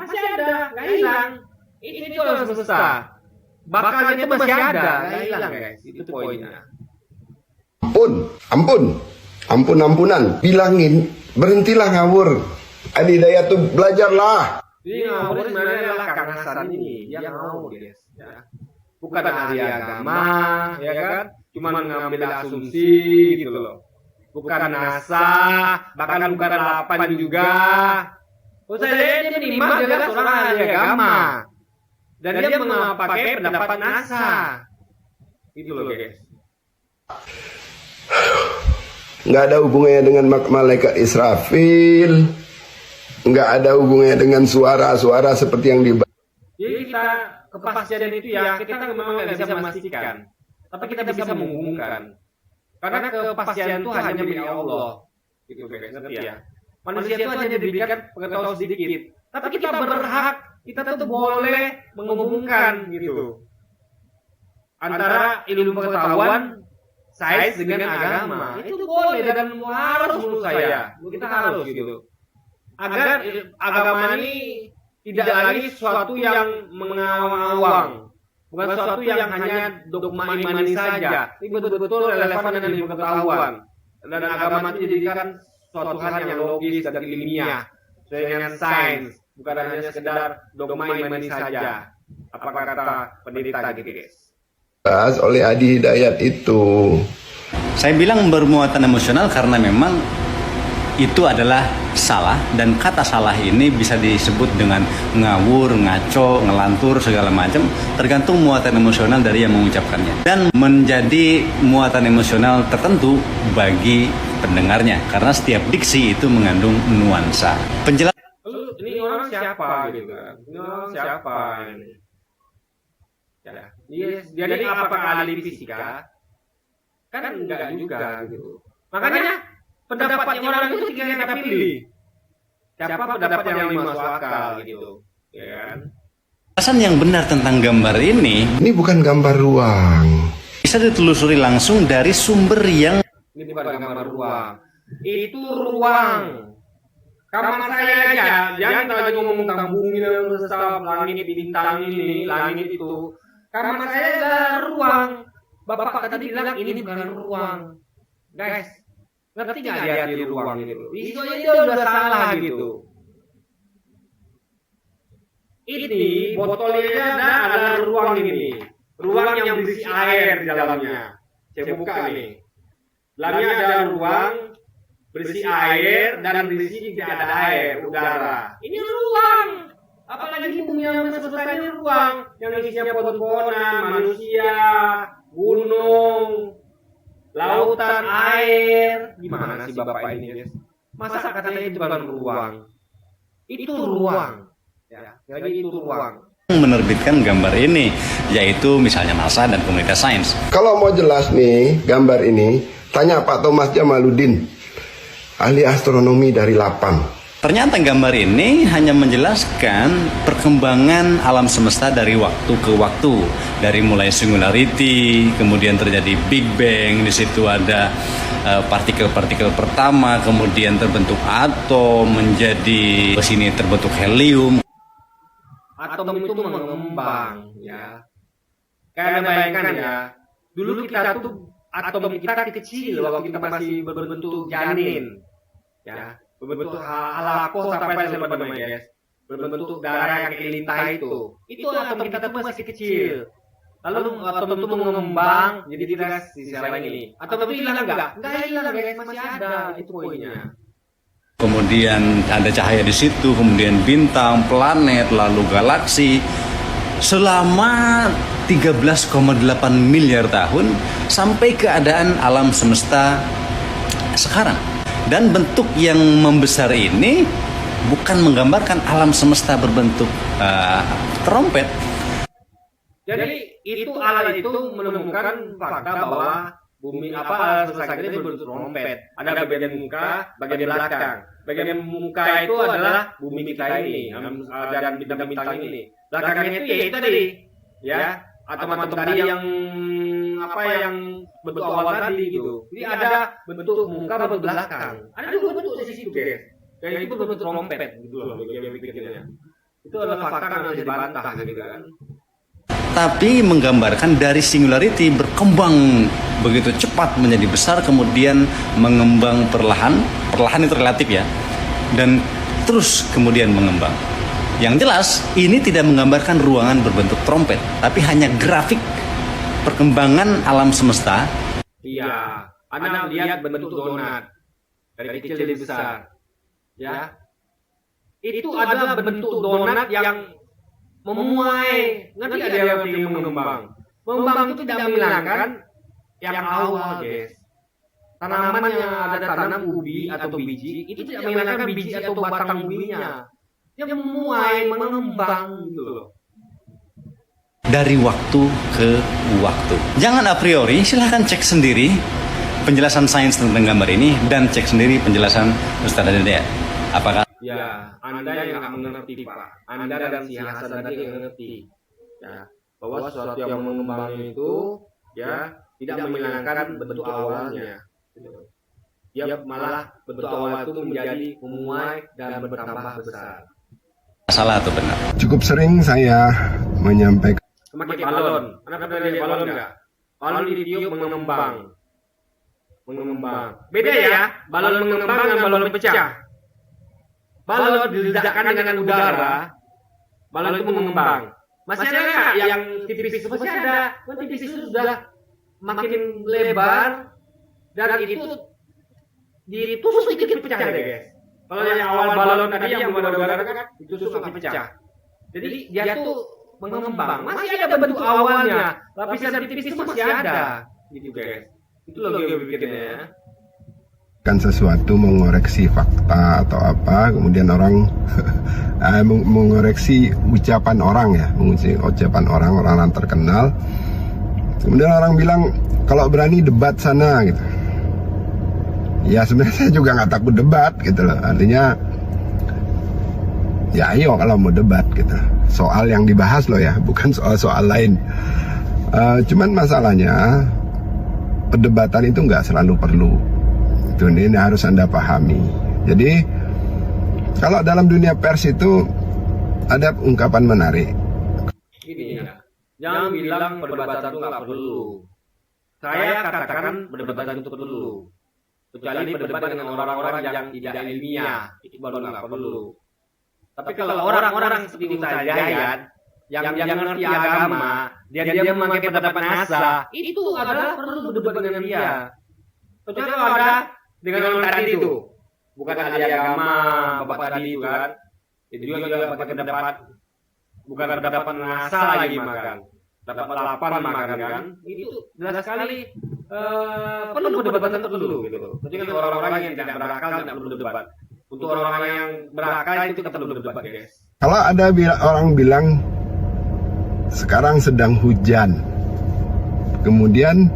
nggak hilang. Itu alam semesta. Bakalnya itu masih ada, nggak hilang guys. Itu poinnya. Ampunan. Bilangin, berhentilah ngawur. Adi Hidayat tuh belajarlah. Jadi ngawur sebenarnya adalah Kang Hasan ini. Dia ngawur guys. Ya. Bukan ahli agama, ya kan? Cuma ngambil asumsi gitu loh. Bukan NASA, bahkan bukan 8 juga. Saya lihat dia minimal dia adalah seorang ahli agama. Dan dia pakai pendapat NASA. Gitu loh guys. Nggak ada hubungannya dengan malaikat Israfil. Nggak ada hubungannya dengan suara-suara seperti yang dibahas. Jadi kita kepastian itu ya kita memang nggak bisa memastikan. Tapi kita bisa mengumumkan. Karena kepastian itu hanya milik Allah. Gitu guys, ngerti ya. Manusia itu hanya diberikan pengetahuan sedikit. Tapi kita berhak, kita tuh boleh mengumumkan gitu. Antara ilmu pengetahuan sains dengan agama. Itu boleh dan harus menurut saya. Kita harus gitu. Agar agama ini tidak lagi sesuatu yang mengawang-awang. Bukan sesuatu yang hanya dogma imani saja. Ini betul-betul relevan dengan ilmu pengetahuan. Dan agama itu dijadikan suatu hal yang logis dan ilmiah. Sesuai dengan sains. Bukan hanya sekedar dogma imani saja. Apa kata pendeta gitu guys. Bahas oleh Adi Hidayat itu. Saya bilang bermuatan emosional karena memang itu adalah salah, dan kata salah ini bisa disebut dengan ngawur, ngaco, ngelantur, segala macam, tergantung muatan emosional dari yang mengucapkannya, dan menjadi muatan emosional tertentu bagi pendengarnya karena setiap diksi itu mengandung nuansa. Penjelasan ini orang siapa gitu kan? Ini orang siapa ini? Ya, jadi apakah ahli fisika? Kan enggak juga gitu. Makanya pendapatnya orang itu tinggal kita pilih. Siapa pendapat yang masuk akal gitu. Ya kan? Penjelasan yang benar tentang gambar ini bukan gambar ruang. bisa ditelusuri langsung dari sumber yang Ini bukan gambar ruang. Itu ruang. Kamar saya aja, jangan lagi ngomong tentang bumi dan semesta, langit, bintang ini, langit itu. Kamar saya adalah ruang. Bapak tadi bilang ini bukan ruang. Guys, ngerti nggak dia di ruang itu? Itu aja udah salah gitu. Ini botolnya adalah ruang ini. Ruang yang berisi air di dalamnya. Saya buka nih. Dalamnya ada ruang berisi air dan berisi tidak ada air, udara. Ini ruang. Apalagi bumi yang semesta ini ruang yang isinya pohon-pohonan, manusia, gunung, lautan, air. Gimana sih Bapak ini, guys? Masa katanya itu bukan ruang? Itu ruang. Ya, jadi itu ruang. menerbitkan gambar ini, yaitu misalnya NASA dan komunitas sains. Kalau mau jelas nih gambar ini, tanya Pak Thomas Jamaluddin, ahli astronomi dari Lapang. Ternyata gambar ini hanya menjelaskan perkembangan alam semesta dari waktu ke waktu, dari mulai singularity, kemudian terjadi Big Bang, di situ ada partikel-partikel pertama, kemudian terbentuk atom, menjadi sini terbentuk helium. Atom itu mengembang, ya. Karena bayangkan ya, dulu kita tuh atom kita kecil waktu kita masih berbentuk janin, ya. Berbentuk halako sampai saya namanya, guys. Berbentuk darah yang lintah itu. Itu atom kita tuh masih kecil. Lalu atom itu mengembang jadi tidak sekarang ini. Atom itu hilang enggak? Enggak hilang, guys, masih ada, itu poinnya. Kemudian ada cahaya di situ, kemudian bintang, planet, lalu galaksi. Selama 13,8 miliar tahun sampai keadaan alam semesta sekarang. Dan bentuk yang membesar ini bukan menggambarkan alam semesta berbentuk trompet. Jadi itu alat itu menemukan fakta bahwa bumi alam semesta ini berbentuk trompet. Ada bagian muka, bagian belakang. Bagian muka itu adalah bumi kita ini dan bintang-bintang ini. Belakangnya itu ya itu tadi, ya atom-atom tadi yang yang bentuk awal tadi gitu. Jadi ada bentuk muka, bentuk belakang. Ada dua bentuk di situ, guys. Yang itu bentuk trompet gitu loh, yang pikirnya. Itu adalah fakta yang harus dibantah gitu kan. Tapi menggambarkan dari singularity berkembang begitu cepat menjadi besar, kemudian mengembang perlahan itu relatif ya, dan terus kemudian mengembang. Yang jelas ini tidak menggambarkan ruangan berbentuk trompet, tapi hanya grafik perkembangan alam semesta. Iya, Anda lihat bentuk donat dari kecil jadi besar, ya. Itu adalah bentuk donat yang memuai, nanti ada yang mengembang. Mengembang itu tidak menghilangkan yang awal, guys. Tanaman yang ada tanam ubi atau biji, itu tidak menghilangkan biji atau batang ubinya. Dia memuai, mengembang gitu loh. Dari waktu ke waktu. Jangan a priori, silahkan cek sendiri penjelasan sains tentang gambar ini dan cek sendiri penjelasan Ustaz Hidayat. Apakah ya, Anda yang nggak mengerti Pak, Anda dan si Hasan tadi yang mengerti, ya, bahwa sesuatu yang mengembang itu, ya, tidak menghilangkan bentuk awalnya. Dia malah bentuk awal itu menjadi memuai dan bertambah besar. salah atau benar? Cukup sering saya menyampaikan. Pakai balon, Anda pernah lihat balon nggak? Balon ditiup mengembang. Beda ya, balon mengembang dengan balon pecah. Balon diledakkan dengan udara, balon itu mengembang. Masih ada nggak yang tipis? Masih ada. Yang tipis itu sudah makin lebar dan itu ditusuk sedikit pecah deh guys. Kalau yang awal balon tadi yang belum ada udara kan ditusuk sampai pecah. Jadi dia tuh mengembang. Masih ada bentuk awalnya, lapisan tipis itu masih ada, gitu guys. Itu logika pikirnya ya. Kan sesuatu mengoreksi fakta atau apa, kemudian orang mengoreksi ucapan orang ya, menguji ucapan orang terkenal. Kemudian orang bilang kalau berani debat sana gitu. Ya sebenarnya saya juga nggak takut debat gitu loh. Artinya ya ayo kalau mau debat gitu. Soal yang dibahas loh ya, bukan soal lain. Cuman masalahnya perdebatan itu nggak selalu perlu. Ini harus Anda pahami. Jadi kalau dalam dunia pers itu ada ungkapan menarik. Gini ya, jangan bilang perdebatan itu nggak perlu. Saya katakan perdebatan itu perlu. Kecuali berdebat dengan orang-orang yang tidak ilmiah, itu baru nggak perlu. Tapi kalau orang-orang seperti Ustaz Hidayat yang ngerti agama, dia memakai pendapat NASA, itu adalah perlu berdebat dengan dia. Kecuali kalau ada dengan orang tadi itu, bukan ahli agama, bapak tadi itu kan, itu juga pakai pendapat, bukan pendapat NASA lagi makan, dapat 8 makan kan, itu jelas sekali perlu perdebatan tertentu gitu. Tapi kan orang-orang yang tidak berakal tidak perlu debat. Untuk orang-orang yang berakal itu kita perlu berdebat guys. Kalau ada orang bilang sekarang sedang hujan, kemudian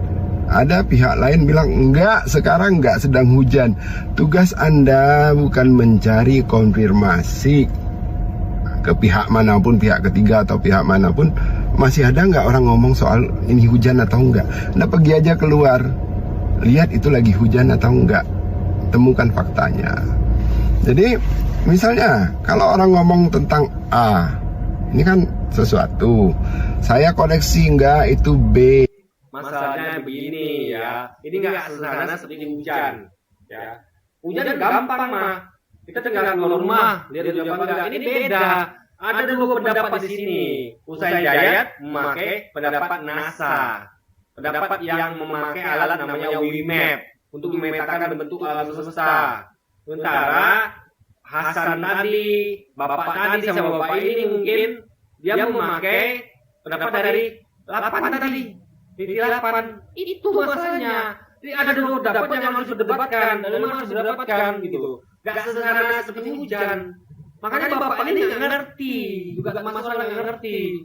ada pihak lain bilang enggak, sekarang enggak sedang hujan. Tugas Anda bukan mencari konfirmasi ke pihak manapun, pihak ketiga atau pihak manapun. Masih ada nggak orang ngomong soal ini hujan atau enggak? Anda pergi aja keluar, lihat itu lagi hujan atau enggak, temukan faktanya. Jadi misalnya kalau orang ngomong tentang A, ini kan sesuatu, saya koreksi enggak itu B. Masalahnya begini ya, ini nggak sederhana seperti hujan ya. Hujan gampang mah, kita tinggal keluar rumah, lihat hujan apa enggak, ini beda. Ada dua pendapat di sini. Ustaz Hidayat memakai pendapat NASA, pendapat yang memakai alat namanya WIMAP untuk memetakan bentuk alam semesta. Sementara Hasan tadi, bapak tadi sama bapak ini mungkin dia memakai pendapat dari 8 tadi. Di 8 itu masalahnya. Jadi ada dua pendapat yang harus didebatkan dan memang harus didapatkan gitu. Gak sederhana seperti hujan. Makanya bapak ini nggak ngerti, juga masalah nggak ngerti.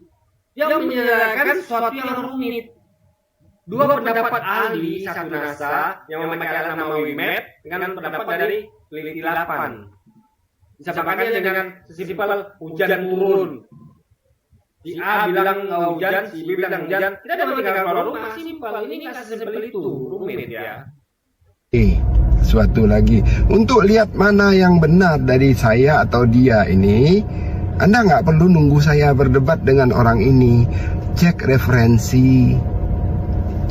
Dia menyelesaikan sesuatu yang rumit. Dua pendapat ahli, satu NASA yang memakai alat nama WIMAP dengan pendapat dari peneliti 8. Disamakannya dengan sesimpel hujan turun. Si A bilang hujan, si B bilang hujan. Kita dapat tinggal keluar rumah, simpel. Ini nggak sesimpel itu, rumit ya. Suatu lagi untuk lihat mana yang benar dari saya atau dia ini, Anda nggak perlu nunggu saya berdebat dengan orang ini. Cek referensi,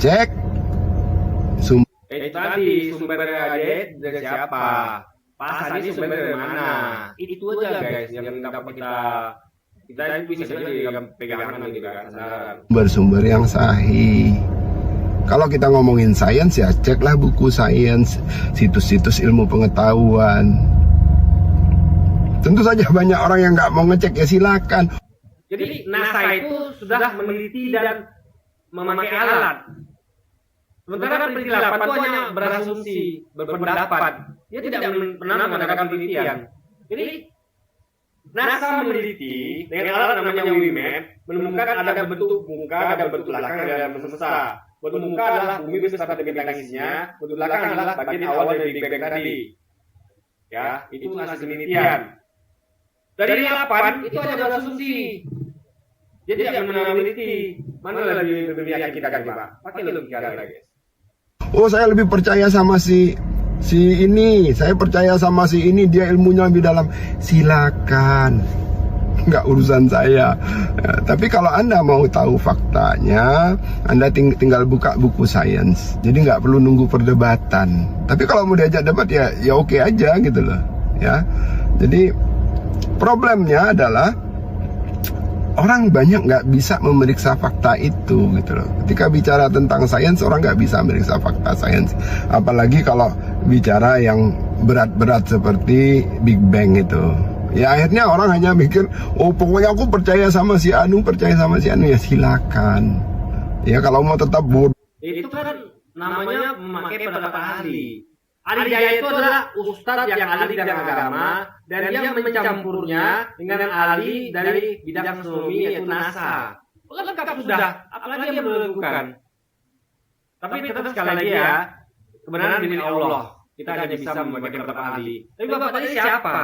cek Itu tadi sumbernya dari siapa? Pak Sandi sumber dari mana? Itu aja guys yang dapat kita bisa jadi pegangan gitu kan. sumber yang sahih. Kalau kita ngomongin sains ya ceklah buku sains, situs-situs ilmu pengetahuan. Tentu saja banyak orang yang nggak mau ngecek, ya silakan. Jadi NASA itu sudah meneliti dan memakai alat. Sementara peneliti 8 itu hanya berasumsi, berpendapat. Dia tidak pernah mengadakan penelitian. Jadi NASA meneliti dengan alat namanya WIMAP, menemukan ada bentuk muka, ada bentuk belakang, ada bentuk semesta. Bentuk muka adalah bumi beserta bintang isinya, bentuk belakang adalah bagian awal dari Big Bang tadi. Ya, itu hasil penelitian. Dari 8 itu hanya berasumsi. Jadi tidak pernah meneliti. Mana lebih meyakinkan Pak? Pakai logika lagi. Oh, saya lebih percaya sama si ini. Saya percaya sama si ini, dia ilmunya lebih dalam. Silakan. Nggak urusan saya. Ya, tapi kalau Anda mau tahu faktanya, Anda tinggal buka buku sains. Jadi nggak perlu nunggu perdebatan. Tapi kalau mau diajak debat ya oke aja gitu loh. Ya. Jadi problemnya adalah orang banyak nggak bisa memeriksa fakta itu gitu loh. Ketika bicara tentang sains, orang nggak bisa memeriksa fakta sains. Apalagi kalau bicara yang berat-berat seperti Big Bang itu. Ya akhirnya orang hanya mikir, oh pokoknya aku percaya sama si Anu, ya silakan. Ya kalau mau tetap bodoh. Itu kan namanya memakai pendapat ahli. Ahli Hidayat itu adalah ustadz yang ahli bidang agama dan dia mencampurnya dengan ahli dari bidang astronomi yaitu NASA. Lengkap sudah, apalagi yang melakukan. Tapi tetap sekali lagi ya, kebenaran milik Allah. Kita hanya bisa memakai pendapat ahli. Tapi Bapak tadi siapa?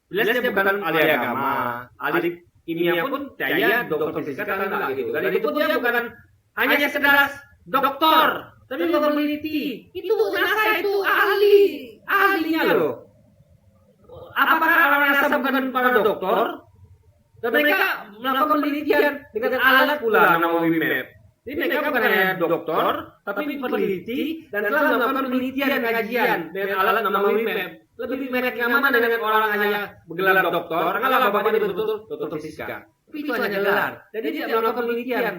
Jelas dia bukan ahli agama, ahli kimia pun saya dokter fisika kan enggak gitu. Dan itu dia bukan hanya sekedar doktor. Tapi nggak meneliti, itu NASA itu ahlinya loh. Apakah orang NASA bukan para dokter? Dan mereka melakukan penelitian dengan alat pula nama WIMAP. Jadi mereka bukan hanya dokter, tapi peneliti dan telah melakukan penelitian kajian dengan alat nama WIMAP. Lebih mereka mana dengan orang hanya bergelar dokter, kalau bapaknya betul-betul dokter fisika. Tapi itu hanya gelar. Jadi dia tidak melakukan penelitian.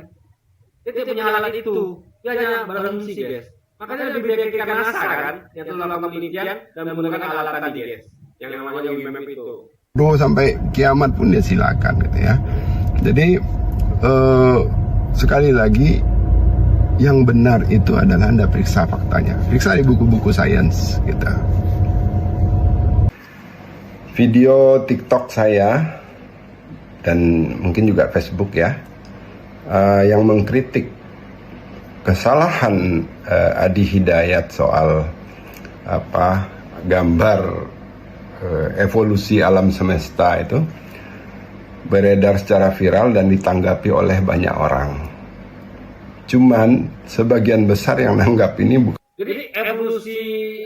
Dia tidak punya alat itu. Dia hanya berasumsi guys. Makanya lebih baik ke NASA kan yang telah melakukan penelitian dan menggunakan alat tadi guys, yang namanya WIMAP itu. Sampai kiamat pun dia silakan gitu ya. Jadi sekali lagi yang benar itu adalah Anda periksa faktanya. Periksa di buku-buku sains gitu. Video TikTok saya dan mungkin juga Facebook ya yang mengkritik kesalahan Adi Hidayat soal gambar evolusi alam semesta itu beredar secara viral dan ditanggapi oleh banyak orang. Cuman sebagian besar yang nanggap ini bukan. Jadi evolusi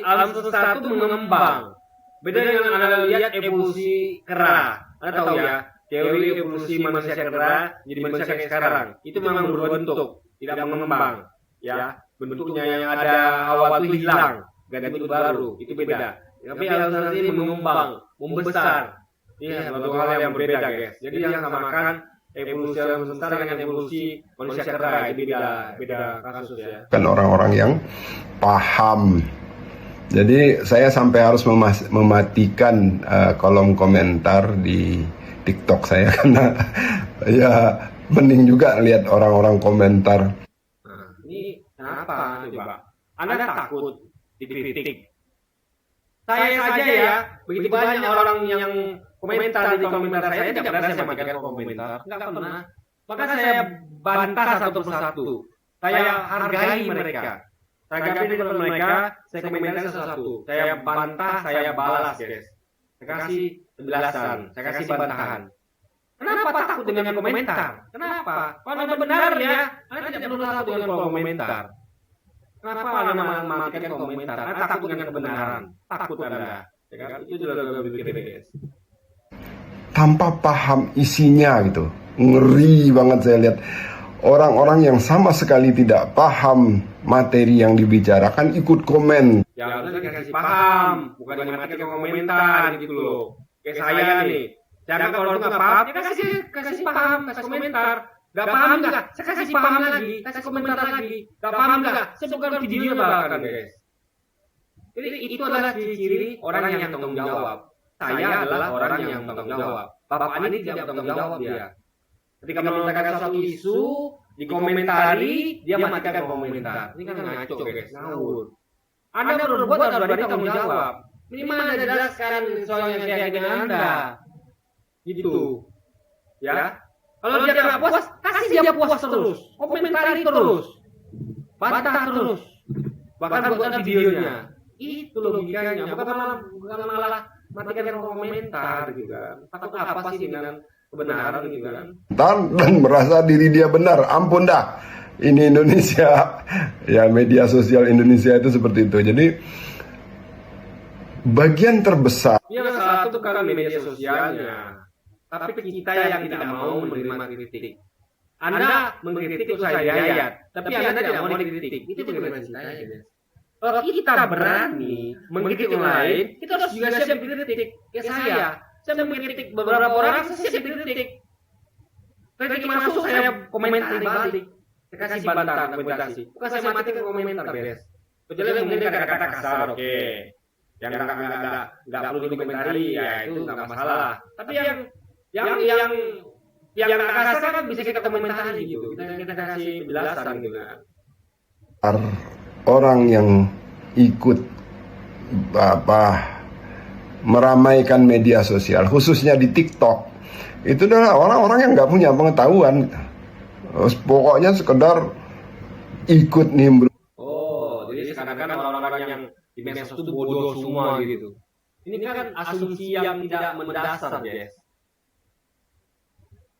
alam semesta itu mengembang. Beda dengan Anda lihat evolusi kera. Anda tahu ya, teori evolusi manusia kera jadi manusia kayak sekarang. Itu memang berubah bentuk. Tidak mengembang, ya bentuknya yang ada awal itu hilang, ganti bentuk baru, itu beda. Tapi alam semesta ini mengembang, membesar, ini suatu hal yang berbeda guys. Jadi yang samakan evolusi alam semesta dengan evolusi manusia kera itu beda kasus ya. Kan orang-orang yang paham. Jadi saya sampai harus mematikan kolom komentar di TikTok saya karena ya mending juga lihat orang-orang komentar. Nah, ini kenapa coba? Anda takut dikritik? Saya saja ya, begitu banyak orang yang komentar di komentar saya tidak pernah saya matikan komentar, nggak pernah. Maka saya bantah satu persatu. Saya hargai mereka. Saya gapai dengan mereka, saya komentar sesuatu. Saya bantah, saya balas guys. Saya kasih penjelasan, saya kasih bantahan. Kenapa takut dengan komentar? Kenapa? Kalau Anda benar ya, Anda tidak perlu takut dengan komentar. Kenapa Anda mematikan komentar? Anda takut dengan kebenaran. Takut Anda. Ya kan? Itu juga lebih pikir guys. tanpa paham isinya gitu. Ngeri banget saya lihat orang-orang yang sama sekali tidak paham materi yang dibicarakan ikut komen. Ya harusnya dikasih paham, bukan dimatikan komentar gitu loh. Kayak saya nih, jangan kalau nggak paham, ya kasih paham, kasih komentar. Gak paham nggak? Saya kasih paham lagi, kasih komentar lagi. Gak paham nggak? Saya bukan video bahkan guys. Jadi itu adalah ciri-ciri orang yang tanggung jawab. Saya adalah orang yang tanggung jawab. Bapak ini tidak tanggung jawab dia. Ketika menonton suatu isu, dikomentari, dia matikan komentar. Ini kan ngaco guys, ngawur. Anda berbuat harus berani tanggung jawab. Minimal Anda jelaskan soal yang kayak dengan Anda. Gitu. Ya. Kalau dia nggak puas, kasih dia puas terus. Komentari terus. Bantah terus. Bahkan bukan videonya. Itu logikanya. Bukan malah matikan komentar gitu kan. Takut apa sih dengan kebenaran gitu kan. Dan merasa diri dia benar. Ampun dah. Ini Indonesia. Ya, media sosial Indonesia itu seperti itu. Jadi bagian terbesar. Yang satu karena media sosialnya. Tapi kita yang tidak mau menerima kritik. Anda mengkritik Ustaz Hidayat, tapi Anda tidak mau dikritik. Itu bagaimana ceritanya? Kalau kita berani mengkritik orang lain, kita harus juga siap dikritik. Kayak saya mengkritik beberapa orang, saya siap dikritik. Kritik masuk, saya komentari balik. Saya kasih bantahan, argumentasi. Bukan saya matikan komentar, guys. Kecuali mungkin kata-kata kasar, oke. Yang nggak perlu dikomentari, ya itu nggak masalah. Tapi yang kasar kan bisa kita komentari gitu. Kita kasih penjelasan gitu kan. Orang yang ikut meramaikan media sosial, khususnya di TikTok, itu adalah orang-orang yang nggak punya pengetahuan. Pokoknya sekedar ikut nimbrung. Oh, jadi sekarang orang-orang yang di medsos itu bodoh semua gitu. Ini kan asumsi yang tidak mendasar, guys.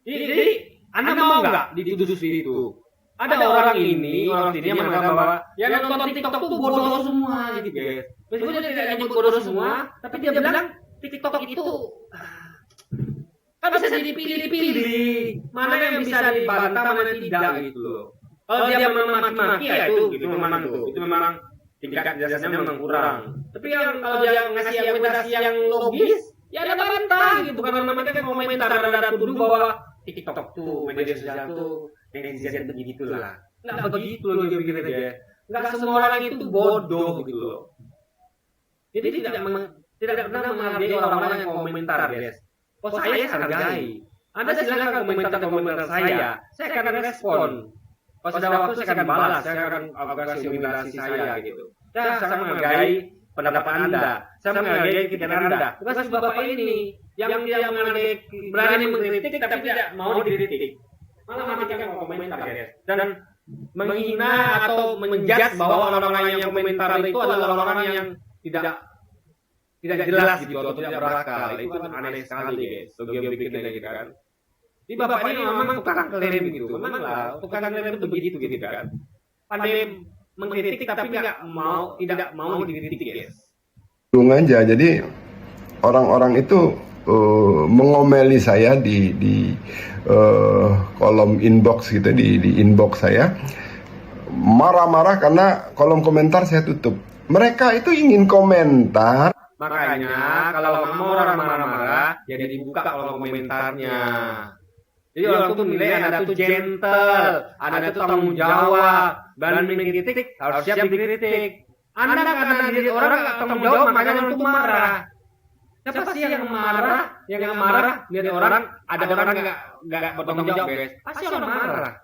Jadi Anda mau nggak dituduh seperti itu? Ada orang sini yang mengatakan bahwa yang nonton TikTok itu bodoh semua gitu guys. Meskipun dia tidak nyebut bodoh semua, tapi dia bilang TikTok itu kan bisa dipilih-pilih. Mana yang bisa dibantah, mana tidak gitu loh. Kalau dia memaki-maki ya itu memang tingkat jasanya memang kurang. Tapi kalau dia ngasih argumentasi yang logis, ya ada bantah gitu. Bukan memang komentar ada tuduh bahwa TikTok tuh, media sosial tuh, netizen begitulah. Nggak begitu loh dia pikir aja. Nggak semua orang itu bodoh gitu loh. Jadi tidak pernah menghargai orang-orang yang komentar, guys. Oh saya hargai. Anda silakan komentar saya akan respon. Pas ada waktu saya akan balas, saya akan asimilasi saya gitu. Saya menghargai pendapat Anda, saya menghargai pikiran Anda. Bukan seperti Bapak ini yang tidak menghargai, berani mengkritik tapi tidak mau dikritik. Malah matikan komentar, guys. Dan menghina atau menjudge bahwa orang-orang yang komentar itu adalah orang-orang yang tidak jelas gitu atau tidak berakal. Itu kan aneh sekali, guys. Logika pikirnya gitu kan. Di Bapak ini memang tukang klaim gitu. Memanglah tukang klaim itu begitu gitu kan. Pandai mengkritik tapi tidak mau dikritik, guys. Aja. Jadi orang-orang itu mengomeli saya di kolom inbox gitu, di inbox saya, marah-marah karena kolom komentar saya tutup. Mereka itu ingin komentar. Makanya kalau mau orang marah-marah, ya dibuka kolom komentarnya. Jadi orang tuh nilai Anda tuh gentle, Anda tuh tanggung jawab, berani mengkritik, harus siap dikritik. Anda karena diri orang nggak tanggung jawab, makanya untuk marah. Siapa sih yang marah? Yang marah lihat orang, ada orang nggak bertanggung jawab, guys. Pasti orang marah.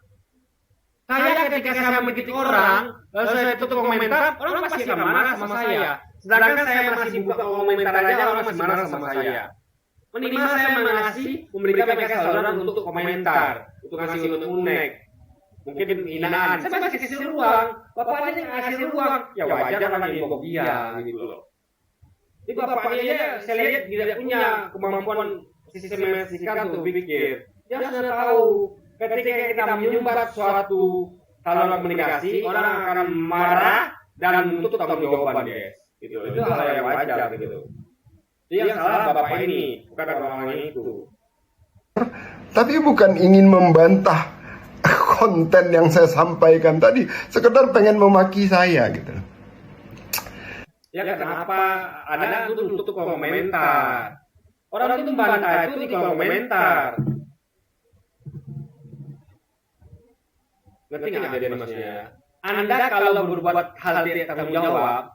Saya ketika saya mengkritik orang, lalu saya tutup komentar, orang pasti akan marah sama saya. Sedangkan saya masih buka komentar aja, orang masih marah sama saya. Minimal saya memberikan mereka saluran untuk komentar, untuk ngasih unek, mungkin hinaan. Saya masih kasih ruang, Bapak aja ngasih ruang, ya wajar orang yang inbox dia gitu loh. Jadi Bapak aja saya lihat tidak punya kemampuan sistematika untuk berpikir. Dia sudah tahu ketika kita menyumbat suatu saluran komunikasi, orang akan marah dan menuntut tanggung jawaban, guys. Itu hal yang wajar gitu. Jadi yang salah Bapak ini, bukan orang-orang itu. tapi bukan ingin membantah konten yang saya sampaikan tadi, sekedar pengen memaki saya gitu. Ya kenapa ada untuk komentar? Orang itu membantah itu di komentar. Ngerti nggak ada maksudnya? Anda kalau berbuat hal tidak tanggung jawab,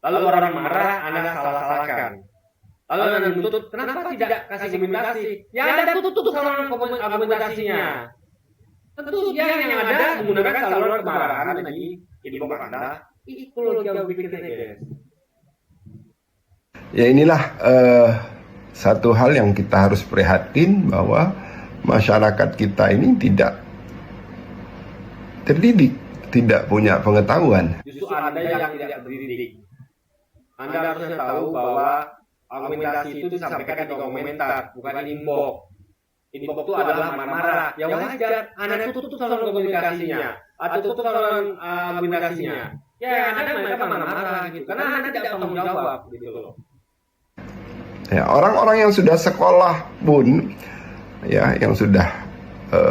lalu orang marah, Anda salah-salahkan. Lalu Anda menuntut, kenapa tidak kasih argumentasi? Ya Anda tutup saluran argumentasinya. Tentu dia yang ada menggunakan saluran kemarahan lagi inbox Anda. Itu logika berpikirnya, guys. Ya inilah satu hal yang kita harus prihatin, bahwa masyarakat kita ini tidak terdidik, tidak punya pengetahuan. Justru Anda yang tidak terdidik. Anda harusnya tahu bahwa argumentasi itu disampaikan di komentar, bukan inbox. Inbox itu adalah marah-marah. Ya wajar, Anda tutup saluran komunikasinya atau tutup saluran argumentasinya. Ya Anda mereka marah-marah gitu, karena Anda tidak tanggung jawab gitu loh. Ya, orang-orang yang sudah sekolah pun, ya, yang sudah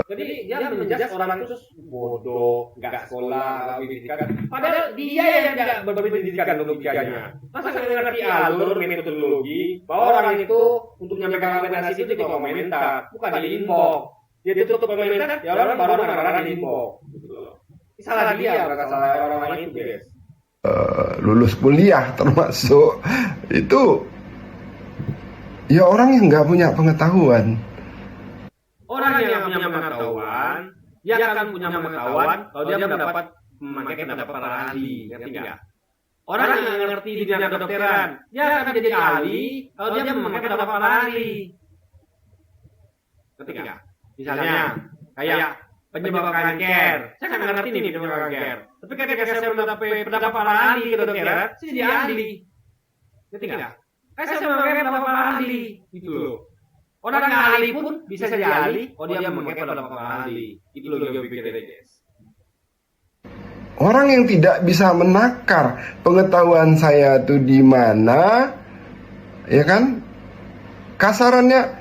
jadi dia menjudge orang itu bodoh, nggak sekolah, nggak pendidikan. Padahal dia yang tidak berpendidikan logikanya. Masa nggak ngerti alur metodologi bahwa orang itu untuk menyampaikan argumentasi itu di komentar, bukan di inbox. Dia tutup komentar, ya orang baru marah di inbox. Salah dia, bukan salah orang itu, guys. Lulus kuliah termasuk itu. Ya orang yang nggak punya pengetahuan. Orang yang punya pengetahuan, dia akan punya pengetahuan kalau dia mendapat memakai pendapat para ahli, ngerti nggak? Orang yang ngerti di dunia kedokteran, dia akan jadi ahli kalau dia memakai pendapat para ahli. Ngerti nggak? Misalnya, kayak penyebab kanker, saya nggak ngerti nih penyebab kanker. Tapi ketika saya mendapat pendapat para ahli kedokteran, saya jadi ahli. Ngerti nggak? Saya memakai pendapat para ahli, gitu loh. Orang yang ahli pun bisa jadi ahli, dia memakai pendapat para ahli. Itu loh yang pikirnya, guys. Orang yang tidak bisa menakar pengetahuan saya itu di mana, ya kan? Kasarannya,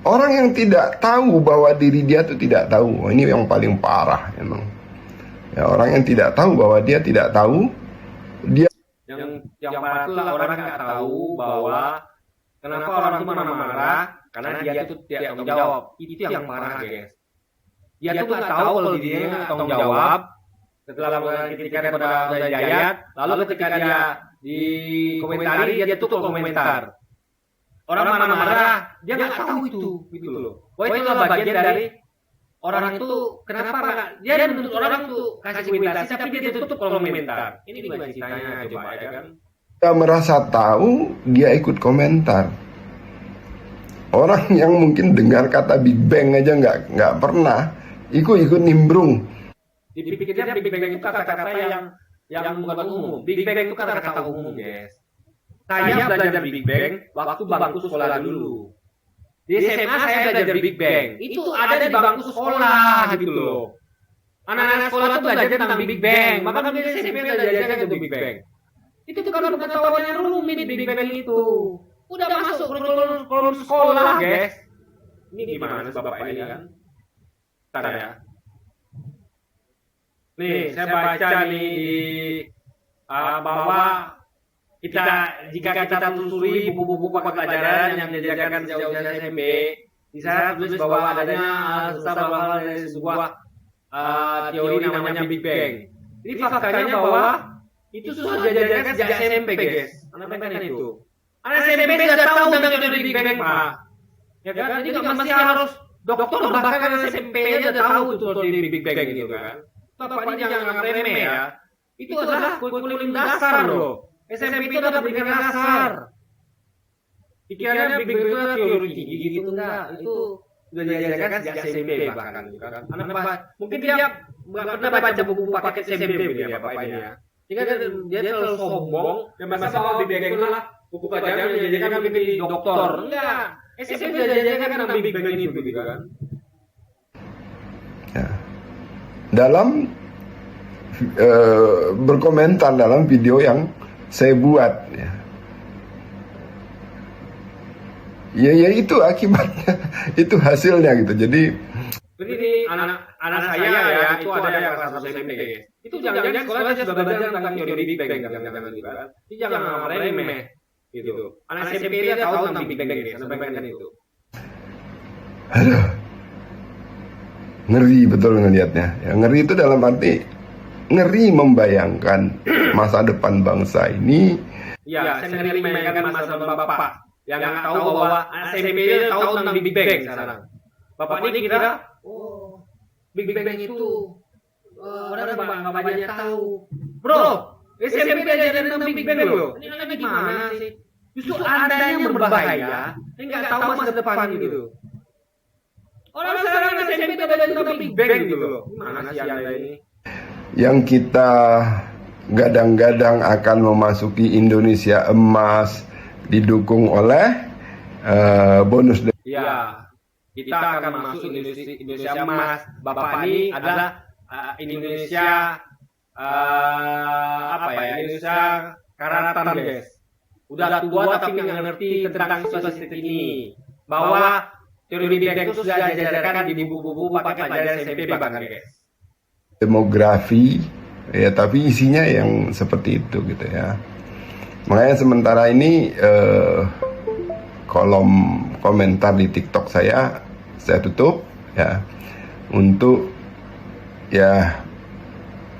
orang yang tidak tahu bahwa diri dia itu tidak tahu. Ini yang paling parah emang. Ya, orang yang tidak tahu bahwa dia tidak tahu, dia yang parah itu orang nggak tahu bahwa kenapa orang itu marah-marah karena dia itu tidak tanggung jawab. Itu yang parah, guys. Dia tuh nggak tahu kalau dirinya nggak tanggung jawab setelah melakukan kritikan kepada Ustaz Hidayat, lalu ketika dia di komentari dia tutup komentar. Orang marah-marah, dia nggak tahu itu, gitu loh. Wah, itu adalah bagian dari orang itu kenapa dia menuntut orang itu kasih komentasi tapi dia tutup komentar. Ini gimana ceritanya, coba ya kan? Dia merasa tahu, dia ikut komentar. Orang yang mungkin dengar kata Big Bang aja nggak pernah, ikut nimbrung. Dipikirnya Big Bang itu kata-kata yang bukan umum. Big Bang itu kata-kata umum, guys. Saya belajar Big Bang waktu bangku sekolah dulu. Di SMA saya belajar Big Bang. Itu ada di bangku sekolah gitu loh. Anak-anak sekolah tuh belajar tentang Big Bang. Maka di SMP belajar tentang Big Bang. Itu kan pengetahuan yang rumit Big Bang itu. Udah masuk kurikulum sekolah, guys. Ini gimana Bapak ini kan? Bentar ya. Nih, saya baca nih di bahwa jika kita telusuri buku-buku pelajaran yang diajarkan sejak usia SMP, di sana tulis bahwa adanya bahwa sebuah teori namanya Big Bang. Ini faktanya bahwa itu sudah diajarkan sejak SMP, guys. Anak-anak itu. Anak SMP sudah tahu tentang teori Big Bang, Pak. Ya kan? Jadi nggak mesti harus dokter, bahkan SMP aja udah tahu itu teori Big Bang gitu kan. Bapak ini jangan remeh ya. Itu adalah kurikulum dasar loh. SMP itu adalah pendidikan dasar. Pikirannya Big Bang itu adalah teori gitu enggak? Itu sudah diajarkan sejak SMP bahkan gitu kan. Mungkin dia nggak pernah baca buku paket SMP ya Bapak ini ya. Sehingga dia terlalu sombong dan merasa bahwa Big Bang itu adalah buku pelajaran yang diajarkan menjadi dokter. Enggak. SMP sudah diajarkan tentang Big Bang itu gitu kan. Ya. Dalam berkomentar dalam video yang saya buat ya. Ya itu akibatnya, itu hasilnya gitu. Jadi Ini anak saya ya, itu ada yang kelas 1 SMP. Itu jangan-jangan sekolahnya sudah belajar tentang teori Big Bang, jangan-jangan juga. Ini jangan remeh gitu. Anak SMP dia tahu tentang Big Bang guys, sampaikan itu. aduh, ngeri betul ngelihatnya. Ya, ngeri itu dalam arti ngeri membayangkan masa depan bangsa ini. Ya, saya ngeri mainkan masa bapak yang nggak tahu bahwa anak SMP dia tahu tentang Big Bang sekarang. Bapak ini kira, oh, Big Bang itu orang nggak banyak tahu. Bro, SMP diajarin tentang Big Bang loh. Ini anak gimana sih? Justru Anda yang berbahaya, yang nggak tahu masa depan gitu. Orang sekarang anak SMP diajarin tentang Big Bang gitu loh. Gimana sih Anda ini? Yang kita gadang-gadang akan memasuki Indonesia emas didukung oleh bonus. Ya, kita akan masuk Indonesia emas. Bapak ini adalah Indonesia Indonesia karatan guys. Udah tua tapi nggak ngerti tentang situasi ini. Bahwa teori Big Bang itu sudah diajarkan di buku-buku pakai pelajaran SMP bahkan guys. Demografi ya, tapi isinya yang seperti itu gitu ya. Makanya sementara ini kolom komentar di TikTok saya tutup ya, untuk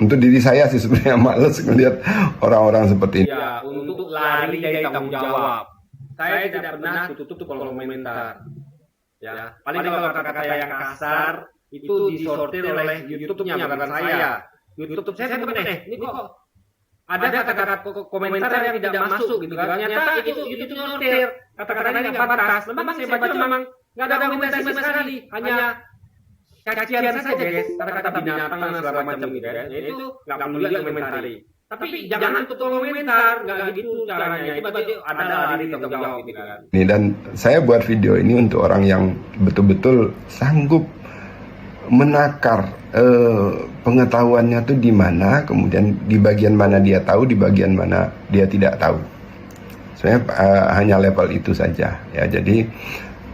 diri saya sih sebenarnya males ngelihat orang-orang seperti ini. Ya, untuk lari dari tanggung jawab. Saya tidak pernah tutup kolom komentar. Ya, paling kalau kata-kata yang kasar itu disortir oleh YouTube-nya bukan saya. YouTube saya bukan ini kok ada kata-kata komentar yang tidak masuk gitu kan. Ternyata itu YouTube nyortir. Kata-katanya nggak pantas. Memang saya baca memang nggak ada komentari sama sekali. Hanya cacian saja guys. Kata-kata binatang dan segala macam gitu kan. Itu nggak perlu juga komentari. Tapi jangan tutup komentar, nggak gitu caranya. Itu berarti ada lari tanggung jawab gitu kan. Ini dan saya buat video ini untuk orang yang betul-betul sanggup menakar pengetahuannya tuh di mana, kemudian di bagian mana dia tahu, di bagian mana dia tidak tahu. Sebenarnya hanya level itu saja ya. Jadi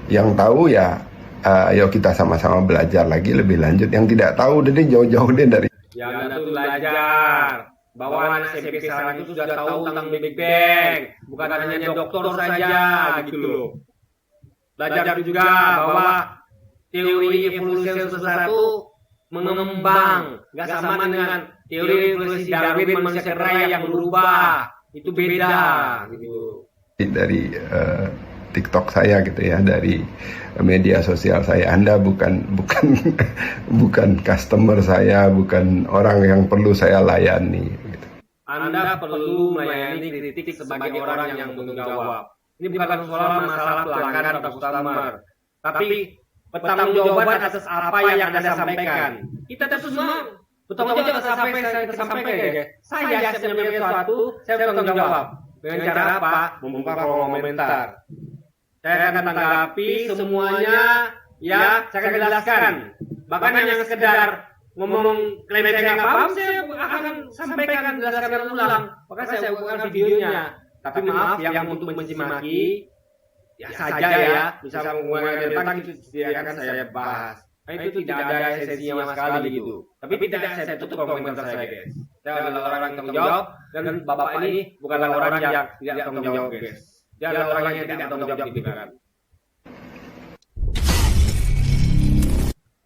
yang tahu ya ayo kita sama-sama belajar lagi lebih lanjut. Yang tidak tahu udah deh jauh-jauh deh dari. Yang Anda tuh belajar bahwa anak SMP sekarang itu sudah tahu tentang Big Bang, bukan hanya dokter saja gitu loh. Belajar juga bahwa teori evolusi sesuatu mengembang, nggak sama dengan teori evolusi Darwin manusia kera yang berubah, itu beda gitu. Dari TikTok saya gitu ya, dari media sosial saya. Anda bukan customer saya, bukan orang yang perlu saya layani gitu. Anda perlu melayani kritik sebagai orang yang bertanggung jawab. Ini bukan soal masalah pelanggan atau customer, tapi pertanggungjawaban atas apa yang Anda sampaikan. Kita semua bertanggung jawab atas apa yang saya sampaikan ya. Saya siap menyampaikan sesuatu, saya bertanggung jawab. Dengan cara apa? Membuka kolom komentar. Saya akan tanggapi semuanya, ya, saya akan jelaskan. Bahkan yang sekedar ngomong klaim saya nggak paham, saya akan sampaikan, jelaskan ulang. Bahkan saya bukan videonya. Tapi maaf, yang untuk mencaci-maki, ya saja ya, bisa mengurangi tentang itu tidak akan saya bahas. Nah, itu tidak ada esensinya sama sekali gitu. Tapi tidak saya tutup komentar saya guys. Saya adalah orang yang tanggung jawab, dan bapak ini bukanlah orang yang tidak tanggung jawab guys. Dia adalah orang yang tidak tanggung jawab gitu kan.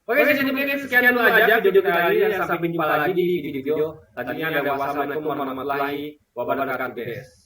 Oke, jadi mungkin sekian dulu aja video kali ini. Sampai jumpa lagi di video. Tadinya ada wassalamualaikum warahmatullahi wabarakatuh guys.